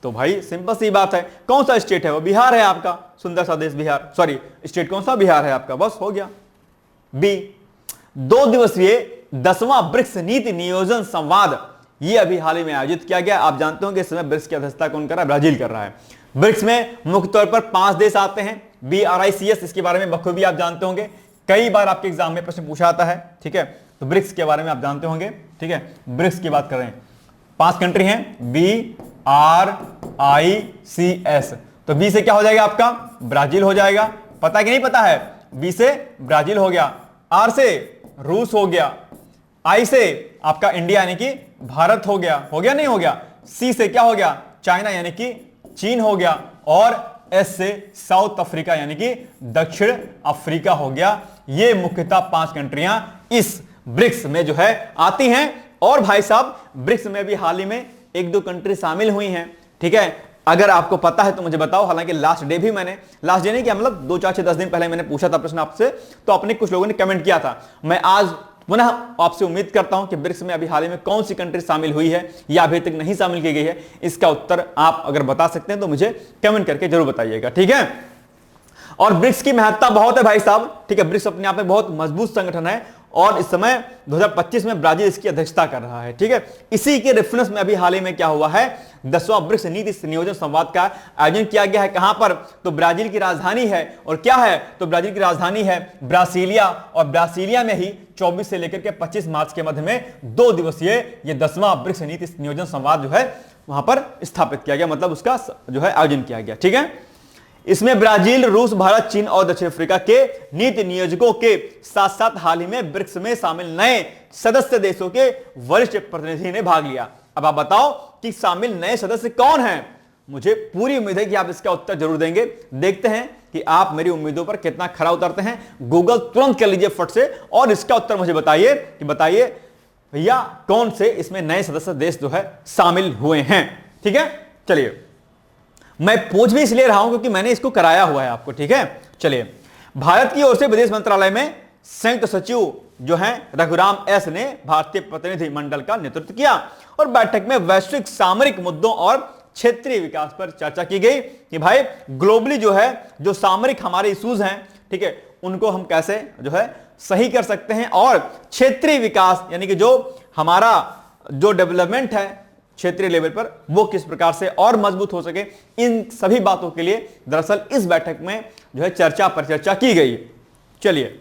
तो भाई सिंपल सी बात है, कौन सा स्टेट है वो? बिहार है आपका, सुंदर सा देश बिहार। सॉरी, स्टेट कौन सा? बिहार है आपका, बस हो गया। बी, 2 दिवसीय 10वां ब्रिक्स नीति नियोजन संवाद, ये अभी हाल ही में आयोजित किया गया। आप जानते होंगे इस समय ब्रिक्स की अध्यक्षता कौन कर रहा है? ब्राजील कर रहा है। ब्रिक्स में मुख्य तौर पर 5 देश आते हैं, BRICS, इसके बारे में बखूबी आप जानते होंगे, कई बार आपके एग्जाम में प्रश्न पूछा आता है। ठीक है, तो ब्रिक्स के बारे में आप जानते होंगे। ठीक है, ब्रिक्स की बात कर रहे हैं, 5 कंट्री हैं, BRICS। तो बी से क्या हो जाएगा आपका? ब्राजील हो जाएगा। पता कि नहीं पता है? बी से ब्राजील हो गया, आर से रूस हो गया, आई से आपका इंडिया यानी कि भारत हो गया नहीं हो गया? सी से क्या हो गया? चाइना यानी कि चीन हो गया, और एस से साउथ अफ्रीका यानी कि दक्षिण अफ्रीका हो गया। ये मुख्यतः 5 कंट्रियां इस ब्रिक्स में जो है आती हैं। और भाई साहब ब्रिक्स में भी हाल ही में 1-2 कंट्री शामिल हुई हैं। ठीक है, अगर आपको पता है तो मुझे बताओ। हालांकि लास्ट डे भी मैंने, लास्ट डे नहीं किया, मतलब 2, 4, 6, 10 दिन पहले मैंने पूछा था प्रश्न आपसे, तो अपने कुछ लोगों ने कमेंट किया था। मैं आज पुनः आपसे उम्मीद करता हूं कि ब्रिक्स में अभी हाल ही में कौन सी कंट्री शामिल हुई है या अभी तक नहीं शामिल की गई है, इसका उत्तर आप अगर बता सकते हैं तो मुझे कमेंट करके जरूर बताइएगा। ठीक है, और ब्रिक्स की महत्ता बहुत है भाई साहब। ठीक है, ब्रिक्स अपने आप में बहुत मजबूत संगठन है और इस समय 2025 में ब्राजील इसकी अध्यक्षता कर रहा है। ठीक है, इसी के रेफरेंस में अभी हाल ही में क्या हुआ है, 10वां ब्रिक्स नीति नियोजन संवाद का आयोजन किया गया है। कहां पर? तो ब्राजील की राजधानी है। और क्या है? तो ब्राजील की राजधानी है ब्रासीलिया, और ब्रासीलिया में ही 24 से लेकर के 25 मार्च के मध्य में 2 दिवसीय ये 10वां ब्रिक्स नीति नियोजन संवाद जो है वहां पर स्थापित किया गया, मतलब उसका जो है आयोजन किया गया। ठीक है, इसमें ब्राजील, रूस, भारत, चीन और दक्षिण अफ्रीका के नीति नियोजकों के साथ साथ हाल ही में ब्रिक्स में शामिल नए सदस्य देशों के वरिष्ठ प्रतिनिधि ने भाग लिया। अब आप बताओ कि शामिल नए सदस्य कौन हैं? मुझे पूरी उम्मीद है कि आप इसका उत्तर जरूर देंगे। देखते हैं कि आप मेरी उम्मीदों पर कितना खरा उतरते हैं। गूगल तुरंत कर लीजिए फट से और इसका उत्तर मुझे बताइए कि बताइए भैया कौन से इसमें नए सदस्य देश जो है शामिल हुए हैं। ठीक है, चलिए मैं पूछ भी इसलिए रहा हूं क्योंकि मैंने इसको कराया हुआ है आपको। ठीक है, चलिए भारत की ओर से विदेश मंत्रालय में संयुक्त सचिव जो हैं रघुराम एस ने भारतीय प्रतिनिधि मंडल का नेतृत्व किया और बैठक में वैश्विक सामरिक मुद्दों और क्षेत्रीय विकास पर चर्चा की गई कि भाई ग्लोबली जो है जो सामरिक हमारे इश्यूज हैं, ठीक है, उनको हम कैसे जो है सही कर सकते हैं और क्षेत्रीय विकास यानी कि जो हमारा जो डेवलपमेंट है क्षेत्रीय लेवल पर वो किस प्रकार से और मजबूत हो सके, इन सभी बातों के लिए दरअसल इस बैठक में जो है चर्चा पर चर्चा की गई। चलिए,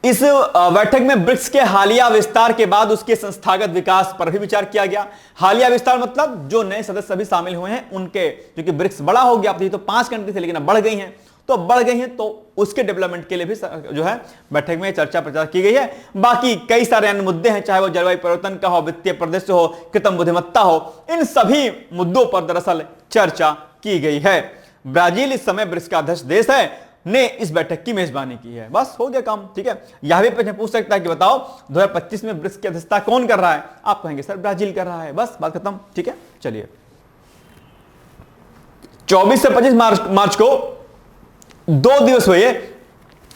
इस बैठक में ब्रिक्स के हालिया विस्तार के बाद उसके संस्थागत विकास पर भी विचार किया गया। हालिया विस्तार मतलब जो नए सदस्य भी शामिल हुए हैं उनके, क्योंकि ब्रिक्स बड़ा हो गया, अब तो 5 कंट्री थे लेकिन अब बढ़ गई हैं, तो बढ़ गई हैं तो उसके डेवलपमेंट के लिए भी जो है बैठक में चर्चा प्रचार की गई है। बाकी कई सारे अन्य मुद्दे हैं, चाहे वो जलवायु परिवर्तन का हो, वित्तीय परिदृश्य हो, कृत्रिम बुद्धिमत्ता हो, इन सभी मुद्दों पर दरअसल चर्चा की गई है। ब्राजील इस समय ब्रिक्स का अध्यक्ष देश है, ने इस बैठक की मेजबानी की है। बस हो गया काम, ठीक है। यह भी प्रश्न पूछ सकता है कि बताओ 2025 में ब्रिक्स की अध्यक्षता कौन कर रहा है, आप कहेंगे सर ब्राजील कर रहा है, बस बात खत्म, ठीक है। चलिए, 24 से 25 मार्च को 2 दिवस हुए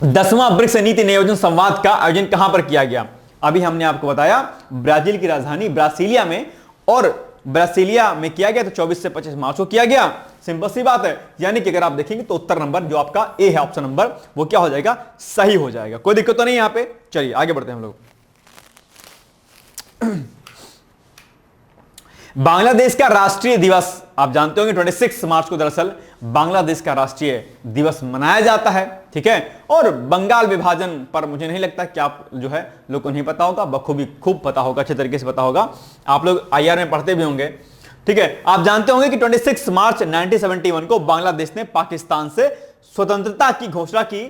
10वां ब्रिक्स नीति नियोजन संवाद का आयोजन कहां पर किया गया। अभी हमने आपको बताया ब्राजील की राजधानी ब्रासिलिया में, और ब्रासिलिया में किया गया तो 24 से 25 मार्च को किया गया। सिंपल सी बात है, यानी कि अगर आप देखेंगे तो उत्तर नंबर जो आपका ए है, ऑप्शन नंबर, वो क्या हो जाएगा, सही हो जाएगा, कोई दिक्कत तो नहीं यहां पे। चलिए आगे बढ़ते हैं हम लोग। बांग्लादेश का राष्ट्रीय दिवस आप जानते होंगे 26 मार्च को दरअसल बांग्लादेश का राष्ट्रीय दिवस मनाया जाता है, ठीक है। और बंगाल विभाजन पर मुझे नहीं लगता कि आप जो है लोग को नहीं पता होगा, बखूबी खूब पता होगा, अच्छे तरीके से पता होगा, आप लोग आईआर में पढ़ते भी होंगे, ठीक है। आप जानते होंगे कि 26 मार्च 1971 को बांग्लादेश ने पाकिस्तान से स्वतंत्रता की घोषणा की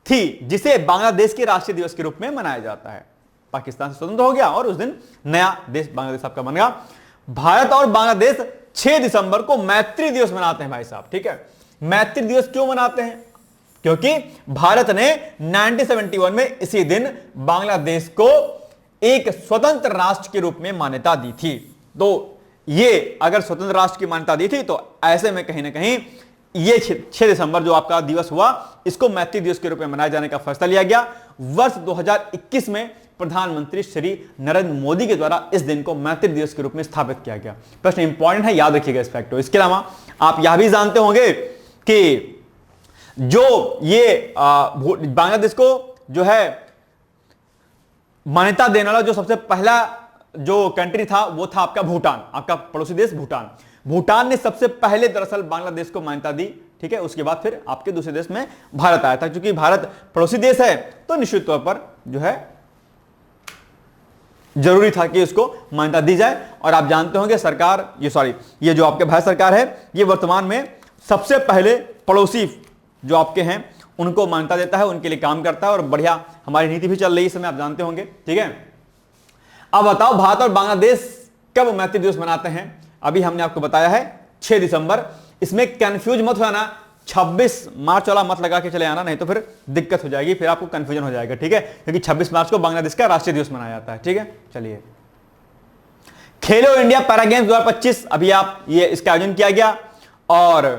थी, जिसे बांग्लादेश के राष्ट्रीय दिवस के रूप में मनाया जाता है। पाकिस्तान से स्वतंत्र हो गया और उस दिन नया देश बांग्लादेश आपका बन गया। भारत और बांग्लादेश 6 दिसंबर को मैत्री दिवस मनाते हैं भाई साहब, ठीक है। मैत्री दिवस क्यों मनाते हैं, क्योंकि भारत ने 1971 में इसी दिन बांग्लादेश को एक स्वतंत्र राष्ट्र के रूप में मान्यता दी थी। तो ये अगर स्वतंत्र राष्ट्र की मान्यता दी थी तो ऐसे में कहीं ना कहीं ये 6 दिसंबर जो आपका दिवस हुआ, इसको मैत्री दिवस के रूप में मनाए जाने का फैसला लिया गया। वर्ष 2021 में प्रधानमंत्री श्री नरेंद्र मोदी के द्वारा इस दिन को मैत्री दिवस के रूप में स्थापित किया गया। प्रश्न इंपॉर्टेंट है, याद रखिएगा इस फैक्ट को। इसके अलावा आप यह भी जानते होंगे कि जो ये बांग्लादेश को जो है मान्यता देने वाला जो सबसे पहला जो कंट्री था वो था आपका भूटान, आपका पड़ोसी देश भूटान। भूटान ने सबसे पहले दरअसल बांग्लादेश को मान्यता दी, ठीक है। उसके बाद फिर आपके दूसरे देश में भारत आया था। क्योंकि भारत पड़ोसी देश है तो निश्चित तौर पर जो है जरूरी था कि उसको मान्यता दी जाए। और आप जानते होंगे सरकार ये जो आपके भारत सरकार है, ये वर्तमान में सबसे पहले पड़ोसी जो आपके हैं उनको मान्यता देता है, उनके लिए काम करता है, और बढ़िया हमारी नीति भी चल रही है इस समय, आप जानते होंगे, ठीक है। अब बताओ भारत और बांग्लादेश कब मैत्री दिवस मनाते हैं। अभी हमने आपको बताया है 6 दिसंबर। इसमें कंफ्यूज मत हो जाना, 26 मार्च वाला मत लगा के चले आना, नहीं तो फिर दिक्कत हो जाएगी, फिर आपको कंफ्यूजन हो जाएगा, ठीक है। क्योंकि 26 मार्च को बांग्लादेश का राष्ट्रीय दिवस मनाया जाता है, ठीक है। चलिए, खेलो इंडिया पैरा गेम्स 2025 अभी आप ये इसका आयोजन किया गया, और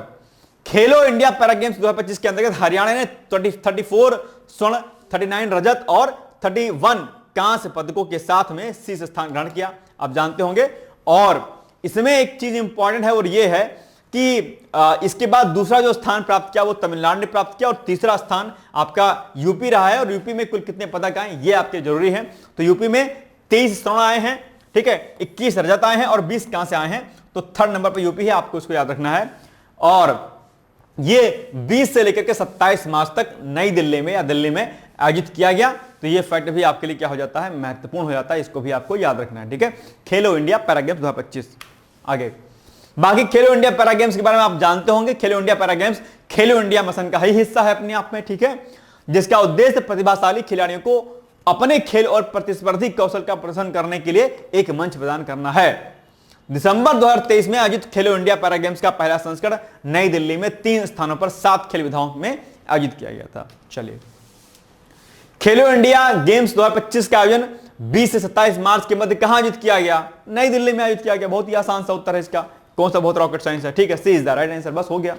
खेलो इंडिया पैरा गेम्स 2025 के अंतर्गत हरियाणा ने 34 स्वर्ण, 39 रजत और 31 कांस्य पदकों के साथ में शीर्ष स्थान ग्रहण किया, आप जानते होंगे। और इसमें एक चीज इंपॉर्टेंट है और यह है कि इसके बाद दूसरा जो स्थान प्राप्त किया वो तमिलनाडु ने प्राप्त किया, और तीसरा स्थान आपका यूपी रहा है। और यूपी में कुल कितने पदक आए ये आपके जरूरी है। तो यूपी में 23 स्वर्ण आए हैं, ठीक है, 21 रजत आए हैं और 20 कांस्य आए हैं। तो 3rd नंबर पर यूपी है, आपको इसको याद रखना है। और ये 20 से लेकर के 27 मार्च तक नई दिल्ली में या दिल्ली में आयोजित किया गया। तो ये फैक्ट भी आपके लिए क्या हो जाता है, महत्वपूर्ण हो जाता है, इसको भी आपको याद रखना है, ठीक है। खेलो इंडिया पैरा गेम्स 2025। आगे बाकी खेलो इंडिया पैरा गेम्स के बारे में आप जानते होंगे। खेलो इंडिया पैरा गेम्स खेलो इंडिया मिशन का ही हिस्सा है अपने आप में, ठीक है, जिसका उद्देश्य प्रतिभाशाली खिलाड़ियों को अपने खेल और प्रतिस्पर्धी कौशल का प्रदर्शन करने के लिए एक मंच प्रदान करना है। दिसंबर 2023 में आयोजित खेलो इंडिया पैरा गेम्स का पहला संस्करण नई दिल्ली में 3 स्थानों पर 7 खेल विधाओं में आयोजित किया गया था। चलिए, खेलो इंडिया गेम्स 2025 का आयोजन 20 से 27 मार्च के मध्य कहां आयोजित किया गया, नई दिल्ली में आयोजित किया गया। बहुत ही आसान सा उत्तर है इसका, कौन सा बहुत रॉकेट साइंस है, ठीक है, सी इज द राइट आंसर, बस हो गया।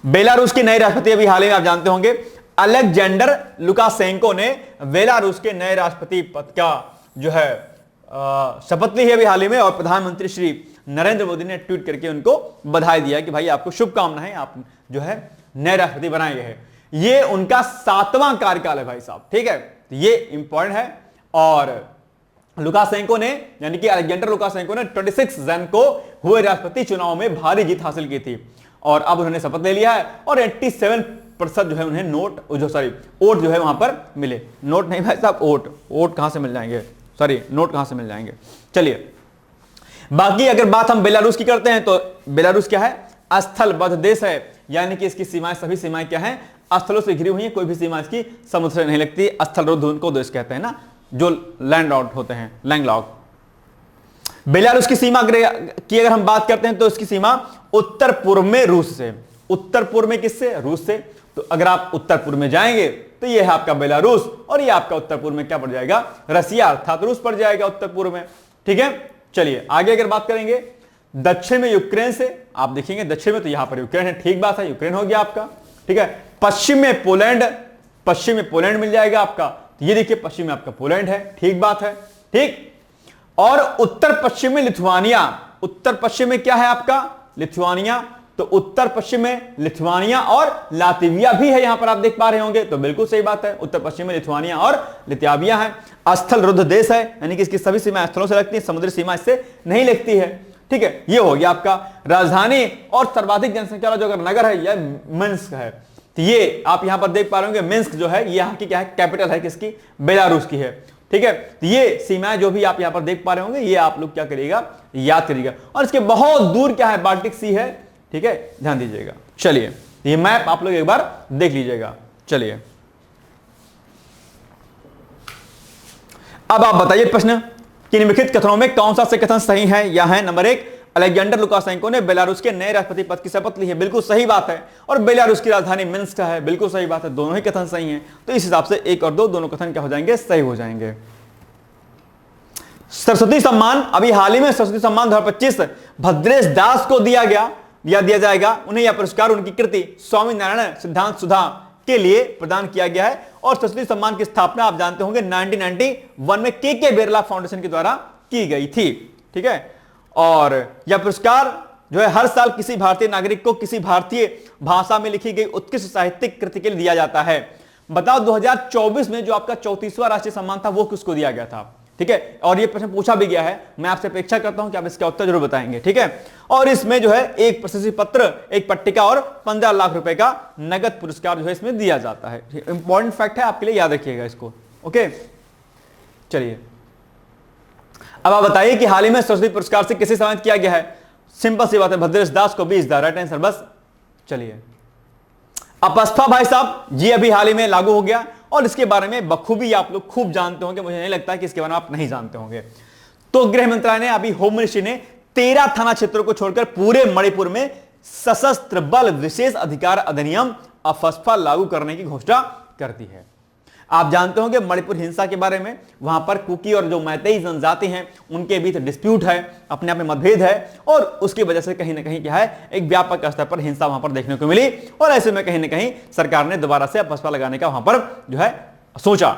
बेलारूस के नए राष्ट्रपति अभी हाल ही में आप जानते होंगे अलेक्जेंडर लुकाशेंको ने बेलारूस के नए राष्ट्रपति पद का जो है शपथ ली है अभी हाल ही में, और प्रधानमंत्री श्री नरेंद्र मोदी ने ट्वीट करके उनको बधाई दिया कि भाई आपको शुभकामनाएं, आप जो है नए राष्ट्रपति बनाए गए हैं। ये उनका 7वां कार्यकाल है भाई साहब, ठीक है, ये इंपॉर्टेंट है। और लुकाशेंको ने यानी कि अलेक्जेंडर लुकाशेंको ने 26 जन को हुए राष्ट्रपति चुनाव में भारी जीत हासिल की थी, और अब उन्होंने शपथ ले लिया है, और 87% जो है उन्हें वोट जो है वहां पर मिले। नोट नहीं भाई साहब, वोट कहां से मिल जाएंगे, नोट कहां से मिल जाएंगे। चलिए, बाकी अगर बात हम बेलारूस की करते हैं तो बेलारूस क्या है, स्थलबद्ध देश है, यानी कि इसकी सीमाएं, सभी सीमाएं क्या हैं, स्थलों से घिरी हुई है, कोई भी सीमा इसकी समुद्र से नहीं लगती। स्थलरुद्ध उनको देश कहते हैं ना, जो लैंड लॉक्ड होते हैं, लैंडलॉक। बेलारूस की सीमा की अगर हम बात करते हैं तो इसकी सीमा उत्तर पूर्व में रूस से, उत्तर पूर्व में किससे, रूस से। तो अगर आप उत्तर पूर्व में जाएंगे तो यह है आपका बेलारूस, और यह आपका उत्तर पूर्व में क्या पड़ जाएगा, रसिया अर्थात रूस पड़ जाएगा उत्तर पूर्व में, ठीक है। चलिए आगे अगर बात करेंगे दक्षिण में यूक्रेन से, आप देखेंगे दक्षिण में तो यहां पर यूक्रेन है, ठीक बात है, यूक्रेन हो गया आपका, ठीक है। पश्चिम में पोलैंड मिल जाएगा आपका, ये देखिए पश्चिम में आपका पोलैंड है, ठीक बात है, ठीक। और उत्तर पश्चिम में लिथुआनिया, उत्तर पश्चिम में क्या है आपका, लिथुआनिया। तो उत्तर पश्चिम में लिथुआनिया और लातविया भी है, यहां पर आप देख पा रहे होंगे, तो बिल्कुल सही बात है, उत्तर पश्चिम में लिथुआनिया और लिथुआनिया है। स्थल रुद्ध देश है, यानी कि इसकी सभी सीमाएं स्थलों से लगती है, समुद्री सीमा इससे नहीं लगती है, ठीक है। ये हो गया आपका राजधानी और सर्वाधिक जनसंख्या वाला जो अगर नगर है यह मिन्स्क है। तो ये आप यहां पर देख पा रहे होंगे, मिन्स्क जो है यहाँ की क्या है, कैपिटल है किसकी, बेलारूस की है, ठीक है। तो ये सीमाएं जो भी आप यहां पर देख पा रहे होंगे, ये आप लोग क्या करिएगा, याद करिएगा। और इसके बहुत दूर क्या है, बाल्टिक सी है, ठीक है, ध्यान दीजिएगा। चलिए ये मैप आप लोग एक बार देख लीजिएगा। चलिए अब आप बताइए प्रश्न कि निम्नलिखित कथनों में कौन सा से कथन सही है या है। नंबर 1, अलेक्जेंडर लुकाशेंको ने बेलारूस के नए राष्ट्रपति पद की शपथ ली है, बिल्कुल सही बात है। और बेलारूस की राजधानी मिन्स्क है, बिल्कुल सही बात है, दोनों ही कथन सही हैं। तो इस हिसाब से 1 और 2 दोनों कथन क्या हो जाएंगे, सही हो जाएंगे। सरस्वती सम्मान, अभी हाल ही में सरस्वती सम्मान 2025 भद्रेश दास को दिया जाएगा। उन्हें यह पुरस्कार उनकी कृति स्वामी नारायण सिद्धांत सुधा के लिए प्रदान किया गया है। और सरस्वती सम्मान की स्थापना आप जानते होंगे 1991 में के बिरला फाउंडेशन के द्वारा की गई थी, ठीक है। और यह पुरस्कार जो है हर साल किसी भारतीय नागरिक को किसी भारतीय भाषा में लिखी गई उत्कृष्ट साहित्यिक कृति के लिए दिया जाता है। बताओ 2024 में जो आपका 34वां राष्ट्रीय सम्मान था वो किसको दिया गया था, ठीक है। और ये प्रश्न पूछा भी गया है, मैं आपसे अपेक्षा करता हूं कि आप इसका उत्तर जरूर बताएंगे, ठीक है। और इसमें जो है एक प्रशस्ति पत्र, एक पट्टिका और 15 लाख रुपए का नगद पुरस्कार जो है इसमें दिया जाता है। इंपॉर्टेंट फैक्ट है आपके लिए, याद रखिएगा इसको, ओके। चलिए अब आप बताइए कि हाल ही में सरस्वती पुरस्कार से किसे सम्मानित किया गया है। सिंपल सी बात है, भद्रेश दास को भी इज द राइट आंसर। बस चलिए अपस्फा भाई साहब जी अभी हाल ही में लागू हो गया, और इसके बारे में बखूबी आप लोग खूब जानते होंगे, मुझे नहीं लगता कि इसके बारे में आप नहीं जानते होंगे। तो गृह मंत्रालय ने, अभी होम मिनिस्ट्री ने 13 थाना क्षेत्रों को छोड़कर पूरे मणिपुर में सशस्त्र बल विशेष अधिकार अधिनियम अपस्फा लागू करने की घोषणा कर दी है। आप जानते होंगे मणिपुर हिंसा के बारे में, वहां पर कुकी और जो मैतेई जनजाति हैं उनके बीच डिस्प्यूट है, अपने आप में मतभेद है, और उसकी वजह से कहीं ना कहीं क्या है, एक व्यापक स्तर पर हिंसा वहां पर देखने को मिली। और ऐसे में कहीं ना कहीं सरकार ने दोबारा से अपस्फा लगाने का वहां पर जो है सोचा।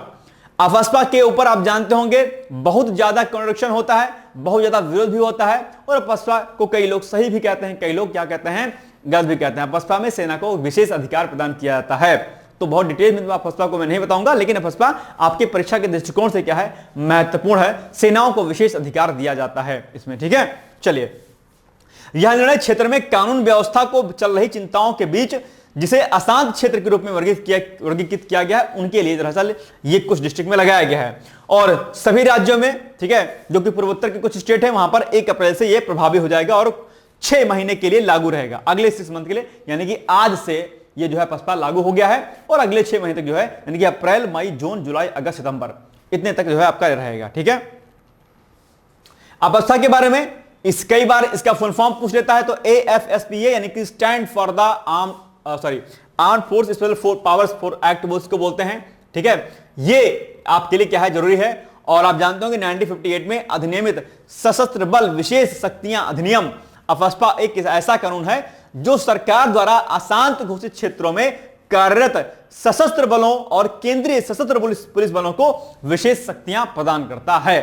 अपस्फा के ऊपर आप जानते होंगे बहुत ज्यादा कॉन्ट्रडिक्शन होता है, बहुत ज्यादा विरोध भी होता है, और अपस्फा को कई लोग सही भी कहते हैं, कई लोग क्या कहते हैं, गलत भी कहते हैं। अपस्फा में सेना को विशेष अधिकार प्रदान किया जाता है। तो बहुत डिटेल में अपस्फा को मैं नहीं बताऊंगा, लेकिन अपस्फा आपके परीक्षा के दृष्टिकोण से क्या है, महत्वपूर्ण है। सेनाओं को विशेष अधिकार दिया जाता है इसमें, ठीक है। चलिए यह निर्णय क्षेत्र में कानून व्यवस्था को चल रही चिंताओं के बीच जिसे अशांत क्षेत्र के रूप में वर्गीकृत किया गया है, उनके लिए दरअसल ये कुछ डिस्ट्रिक्ट में लगाया गया है। और सभी राज्यों में, ठीक है, जो कि पूर्वोत्तर के कुछ स्टेट है, वहां पर 1 अप्रैल से यह प्रभावी हो जाएगा और 6 महीने के लिए लागू रहेगा, अगले 6 मंथ के लिए। यानी कि आज से ये जो है अपस्फा लागू हो गया है, और अगले 6 महीने तक जो है, यानी कि अप्रैल, मई, जून, जुलाई, अगस्त, सितंबर, इतने तक जो है आपका रहेगा, ठीक है। अपस्फा के बारे में इस कई बार इसका फुल फॉर्म पूछ लेता है, तो AFSPA यानी कि stand for the armed force special powers for act को बोलते हैं, ठीक है। ये आपके लिए क्या है, जरूरी है। और आप जानते हो कि 1958 में अधिनियमित सशस्त्र बल विशेष शक्तियां अधिनियम अपस्फा एक ऐसा कानून है जो सरकार द्वारा अशांत घोषित क्षेत्रों में कार्यरत सशस्त्र बलों और केंद्रीय सशस्त्र पुलिस बलों को विशेष शक्तियां प्रदान करता है।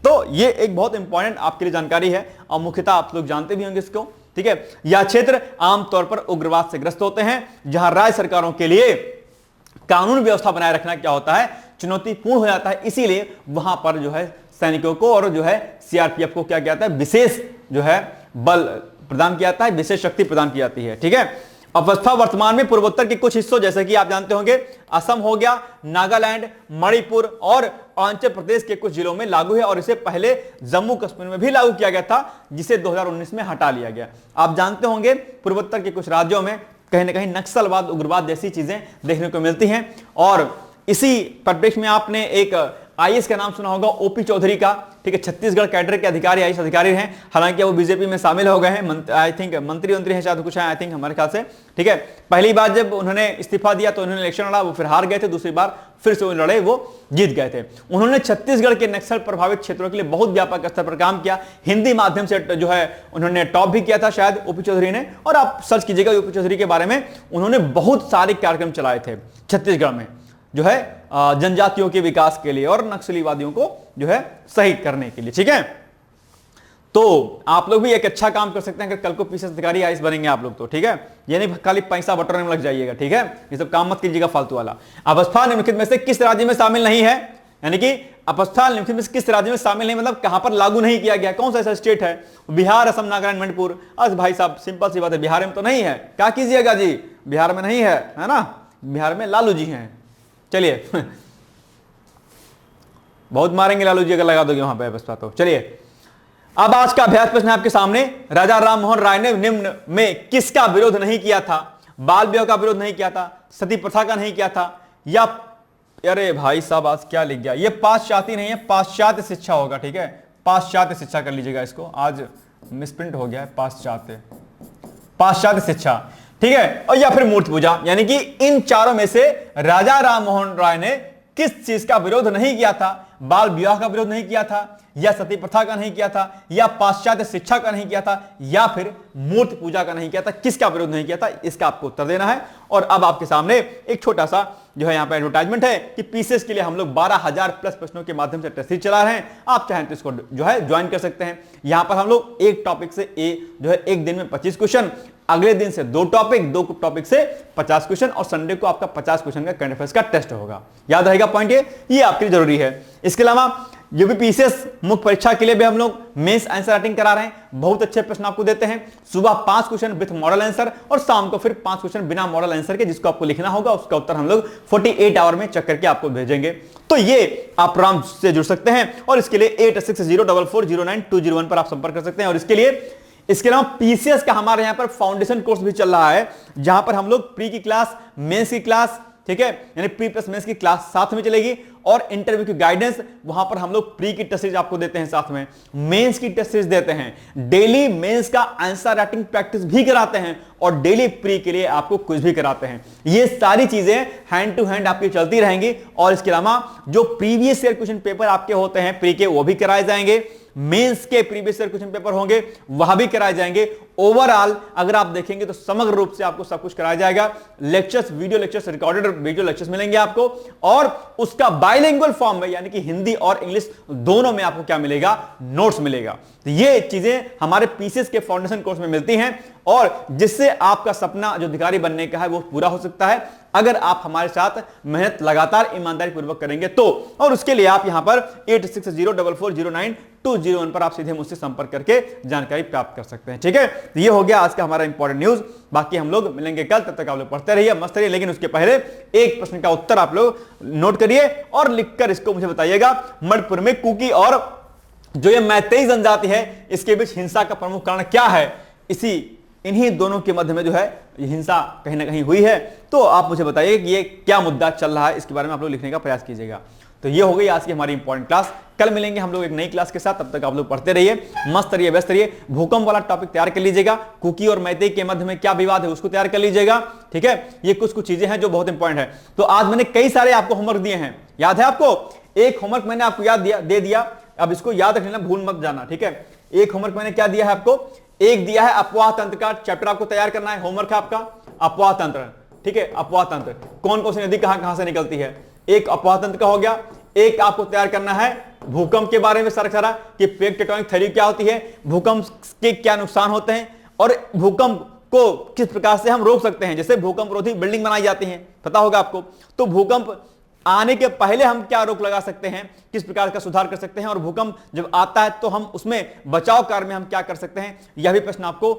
तो ये एक बहुत इंपॉर्टेंट आपके लिए जानकारी है और मुख्यतः आप लोग जानते भी होंगे इसको, ठीक है। यह क्षेत्र आमतौर पर उग्रवाद से ग्रस्त होते हैं, जहां राज्य सरकारों के लिए कानून व्यवस्था बनाए रखना क्या होता है, चुनौतीपूर्ण हो जाता है। इसीलिए वहां पर जो है सैनिकों को और जो है सीआरपीएफ को क्या किया जाता है, विशेष जो है बल प्रदान किया जाता है, विशेष शक्ति प्रदान की जाती है, ठीक है। अवस्था वर्तमान में पूर्वोत्तर के कुछ हिस्सों जैसे कि आप जानते होंगे असम हो गया, नागालैंड, मणिपुर और अरुणाचल प्रदेश के कुछ जिलों में लागू है और इसे पहले जम्मू कश्मीर में भी लागू किया गया था, जिसे 2019 में हटा लिया गया। आप जानते होंगे पूर्वोत्तर के कुछ राज्यों में कहीं ना कहीं नक्सलवाद, उग्रवाद जैसी चीजें देखने को मिलती हैं और इसी परिप्रेक्ष्य में आपने एक आईएएस का नाम सुना होगा, ओपी चौधरी का, ठीक है। छत्तीसगढ़ कैडर के अधिकारी, आईएएस अधिकारी हैं, हालांकि वो बीजेपी में शामिल हो गए हैं, आई थिंक मंत्री हैं शायद कुछ है, आई थिंक हमारे ख्याल से, ठीक है। पहली बार जब उन्होंने इस्तीफा दिया तो उन्होंने इलेक्शन लड़ा, वो फिर हार गए थे, दूसरी बार फिर से वो लड़े, वो जीत गए थे। उन्होंने छत्तीसगढ़ के नक्सल प्रभावित क्षेत्रों के लिए बहुत व्यापक स्तर पर काम किया, हिंदी माध्यम से जो है उन्होंने टॉप भी किया था शायद ओपी चौधरी ने, और आप सर्च कीजिएगा ओपी चौधरी के बारे में, उन्होंने बहुत सारे कार्यक्रम चलाए थे छत्तीसगढ़ में जो है जनजातियों के विकास के लिए और नक्सलीवादियों को जो है सही करने के लिए, ठीक है। तो आप लोग भी एक अच्छा काम कर सकते हैं अगर कल को पीसीएस अधिकारी आईएएस बनेंगे आप लोग तो, ठीक है। ये नहीं खाली पैसा बटोरने में लग जाइएगा, ठीक है, ये सब काम मत कीजिएगा फालतू वाला। अवस्था निम्नलिखित में से किस राज्य में शामिल नहीं है, यानी कि अवस्था निम्नलिखित में से किस राज्य में शामिल नहीं, मतलब कहां पर लागू नहीं किया गया, कौन सा ऐसा स्टेट है, बिहार, असम, नागालैंड, मणिपुर। आज भाई साहब सिंपल सी बात है, बिहार में तो नहीं है, क्या कीजिएगा जी, बिहार में नहीं है ना, बिहार में लालू जी हैं। चलिए बहुत मारेंगे लालू जी अगर लगा दोगे वहां पे अवस्था तो। चलिए अब आज का अभ्यास प्रश्न आपके सामने, राजा राम मोहन राय ने निम्न में किसका विरोध नहीं किया था, बाल विवाह का विरोध नहीं किया था, सती प्रथा का नहीं किया था, या अरे भाई साहब आज क्या लिख गया, ये पाश्चात्य नहीं है, पाश्चात्य शिक्षा होगा, ठीक है, पाश्चात्य शिक्षा कर लीजिएगा इसको, आज मिसप्रिंट हो गया है, पाश्चात्य शिक्षा, ठीक है, और या फिर मूर्ति पूजा। यानी कि इन चारों में से राजा राम मोहन राय ने किस चीज का विरोध नहीं किया था, बाल विवाह का विरोध नहीं किया था, या सती प्रथा का नहीं किया था, या पाश्चात्य शिक्षा का नहीं किया था, या फिर मूर्ति पूजा का नहीं किया था, किसका विरोध नहीं किया था, इसका आपको उत्तर देना है। और अब आपके सामने एक छोटा सा जो है यहाँ पे एडवर्टाइजमेंट है कि पीसीएस के लिए हम लोग 12,000 प्लस प्रश्नों के माध्यम से टेस्ट सीरीज चला रहे हैं, आप चाहें तो इसको जो है ज्वाइन कर सकते हैं। यहाँ पर हम लोग एक टॉपिक से जो है एक दिन में 25 क्वेश्चन, अगले दिन से दो टॉपिक से 50 क्वेश्चन, और संडे को आपका 50 क्वेश्चन का करंट अफेयर्स का टेस्ट होगा। याद रहेगा पॉइंट, ये आपके लिए जरूरी है। इसके अलावा यूपीपीसीएस मुख्य परीक्षा के लिए भी हम लोग मेंस आंसर राइटिंग करा रहे हैं, बहुत अच्छे प्रश्न आपको देते हैं। सुबह 5 क्वेश्चन विथ मॉडल आंसर और शाम को फिर 5 क्वेश्चन बिना मॉडल आंसर के, जिसको आपको लिखना होगा, उसका उत्तर हम लोग 48 आवर में चेक करके आपको भेजेंगे। तो ये आप आराम से जुड़ सकते हैं और इसके लिए 8604409201 पर आप संपर्क कर सकते हैं। और इसके अलावा पीसीएस का हमारे यहां पर फाउंडेशन कोर्स भी चल रहा है, जहां पर हम लोग प्री की क्लास, मेंस की क्लास, ठीक है, यानी प्री प्लस मेंस की क्लास साथ में चलेगी, और इंटरव्यू की गाइडेंस वहां पर हम लोग प्री की टेस्ट सीरीज आपको देते हैं, साथ में मेंस की टेस्ट सीरीज देते हैं, डेली मेंस का आंसर राइटिंग प्रैक्टिस भी कराते हैं, और डेली प्री के लिए आपको क्विज भी कराते हैं। ये सारी चीजें हैंड टू हैंड आपकी चलती रहेंगी। और इसके अलावा जो प्रीवियस ईयर क्वेश्चन पेपर आपके होते हैं प्री के, वो भी कराए जाएंगे, मेंस के प्रीवियस ईयर क्वेश्चन पेपर होंगे वह भी कराए जाएंगे। ओवरऑल अगर आप देखेंगे तो समग्र रूप से आपको सब कुछ कराया जाएगा। Lectures, video lectures, recorded video lectures मिलेंगे आपको, और उसका बाइलिंगुअल फॉर्म में यानी कि हिंदी और इंग्लिश दोनों में आपको क्या मिलेगा, नोट्स मिलेगा। तो ये चीजें हमारे पीसीएस के फाउंडेशन कोर्स में मिलती हैं, और जिससे आपका सपना जो अधिकारी बनने का है वो पूरा हो सकता है अगर आप हमारे साथ मेहनत लगातार ईमानदारी पूर्वक करेंगे तो। और उसके लिए आप यहां पर 8604409201 पर आप सीधे मुझसे संपर्क करके जानकारी प्राप्त कर सकते हैं, ठीक है। तो ये हो गया आज का हमारा इंपॉर्टेंट न्यूज। बाकी हम लोग मिलेंगे कल, तब तक आप लोग पढ़ते रहिए, मस्त रहिए। लेकिन उसके पहले एक प्रश्न का उत्तर आप लोग नोट करिए और लिखकर इसको मुझे बताइएगा। मणिपुर में कुकी और जो ये मैतेई जनजाति है, इसके बीच हिंसा का प्रमुख कारण क्या है? इन्हीं दोनों के मध्य में जो है हिंसा कहीं ना कहीं हुई है। तो आप मुझे बताइए कि ये क्या मुद्दा चल रहा है, इसके बारे में आप लोग लिखने का प्रयास कीजिएगा। तो ये हो गई आज की हमारी इंपॉर्टेंट क्लास। कल मिलेंगे हम लोग एक नई क्लास के साथ, तब तक आप लोग पढ़ते रहिए, मस्त रहिए, व्यस्त रहिए। भूकंप वाला टॉपिक तैयार कर लीजिएगा, कुकी और मैतेई के मध्य में क्या विवाद है उसको तैयार कर लीजिएगा, ठीक है। ये कुछ चीजें हैं जो बहुत इंपॉर्टेंट है। तो आज मैंने कई सारे आपको होमवर्क दिए हैं, याद है आपको? एक होमवर्क मैंने आपको दे दिया, अब इसको याद रख लेना, भूल मत जाना, ठीक है। एक होमवर्क मैंने क्या दिया है आपको, एक दिया है अपवाह तंत्र का चैप्टर आपको तैयार करना है, होमवर्क है आपका अपवाह तंत्र, ठीक है। अपवाह तंत्र कौन कौन सी नदी कहां से निकलती है, एक अपवाह तंत्र का हो गया। एक आपको तैयार करना है भूकंप के बारे में सारा कि प्लेट टेक्टोनिक थ्योरी क्या होती है, भूकंप के क्या नुकसान होते हैं और भूकंप को किस प्रकार से हम रोक सकते हैं। जैसे भूकंप रोधी बिल्डिंग बनाई जाती है, पता होगा आपको, तो भूकंप आने के पहले हम क्या रोक लगा सकते हैं, किस प्रकार का सुधार कर सकते हैं, और भूकंप जब आता है तो हम उसमें बचाव कार्य में हम क्या कर सकते हैं, यह भी प्रश्न आपको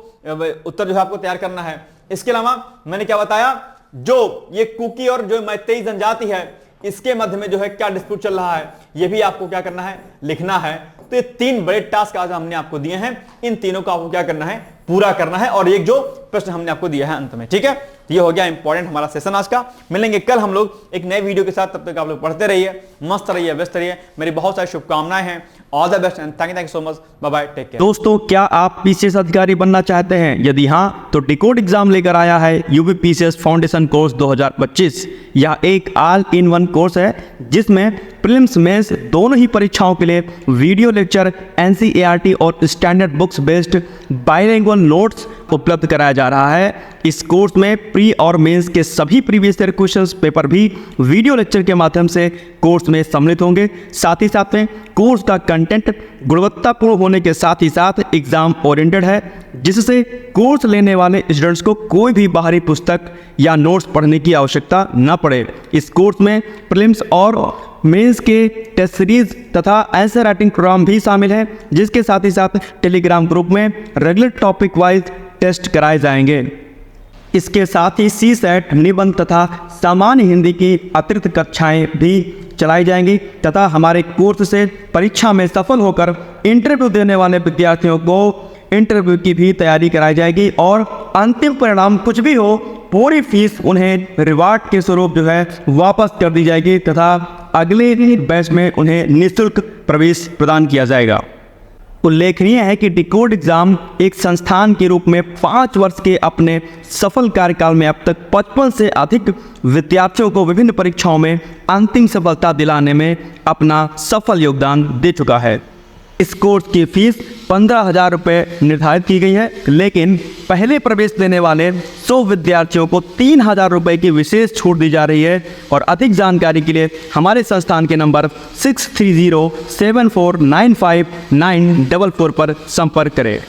उत्तर जो है आपको तैयार करना है। इसके अलावा मैंने क्या बताया, जो ये कुकी और जो मैतेई जनजाति है इसके मध्य में जो है क्या डिस्प्यूट चल रहा है, यह भी आपको क्या करना है, लिखना है। तो ये 3 बड़े टास्क आज हमने आपको दिए हैं, इन तीनों का आपको क्या करना है, पूरा करना है, और एक जो प्रश्न हमने आपको दिया है अंत में, ठीक है। तो ये हो गया इंपॉर्टेंट हमारा सेशन आज का। मिलेंगे कल हम लोग एक नए वीडियो के साथ, तब तक आप लोग पढ़ते रहिए, मस्त रहिए, व्यस्त रहिए। मेरी बहुत सारी शुभकामनाएं हैं। All the best and thank you so much, bye bye, take care. दोस्तों, क्या आप पीसीएस अधिकारी बनना चाहते हैं? यदि हाँ, तो डिकोड एग्जाम लेकर आया है यूपी पीसीएस फाउंडेशन कोर्स 2025। यह एक ऑल इन वन कोर्स है जिसमें प्रीलिम्स मेंस दोनों ही परीक्षाओं के लिए वीडियो लेक्चर, एनसीईआरटी और standard books based bilingual notes उपलब्ध कराया जा रहा है। इस कोर्स में प्री और मेंस के सभी प्रीवियस ईयर क्वेश्चंस पेपर भी वीडियो लेक्चर के माध्यम से कोर्स में सम्मिलित होंगे। साथ ही साथ में कोर्स का कंटेंट गुणवत्तापूर्ण होने के साथ ही साथ एग्जाम ओरिएंटेड है, जिससे कोर्स लेने वाले स्टूडेंट्स को कोई भी बाहरी पुस्तक या नोट्स पढ़ने की आवश्यकता न पड़े। इस कोर्स में प्रीलिम्स और मेंस के टेस्ट सीरीज तथा आंसर राइटिंग प्रोग्राम भी शामिल है, जिसके साथ ही साथ टेलीग्राम ग्रुप में रेगुलर टॉपिक वाइज टेस्ट कराए जाएंगे। इसके साथ ही सीसेट, निबंध तथा सामान्य हिंदी की अतिरिक्त कक्षाएं भी चलाई जाएंगी तथा हमारे कोर्स से परीक्षा में सफल होकर इंटरव्यू देने वाले विद्यार्थियों को इंटरव्यू की भी तैयारी कराई जाएगी, और अंतिम परिणाम कुछ भी हो, पूरी फीस उन्हें रिवार्ड के स्वरूप जो है वापस कर दी जाएगी तथा अगले बैच में उन्हें निःशुल्क प्रवेश प्रदान किया जाएगा। उल्लेखनीय है कि डिकोड एग्जाम एक संस्थान के रूप में 5 वर्ष के अपने सफल कार्यकाल में अब तक 55 से अधिक विद्यार्थियों को विभिन्न परीक्षाओं में अंतिम सफलता दिलाने में अपना सफल योगदान दे चुका है। इस कोर्स की फीस 15,000 रुपये निर्धारित की गई है, लेकिन पहले प्रवेश लेने वाले 100 विद्यार्थियों को 3,000 रुपये की विशेष छूट दी जा रही है। और अधिक जानकारी के लिए हमारे संस्थान के नंबर 6307495944 पर संपर्क करें।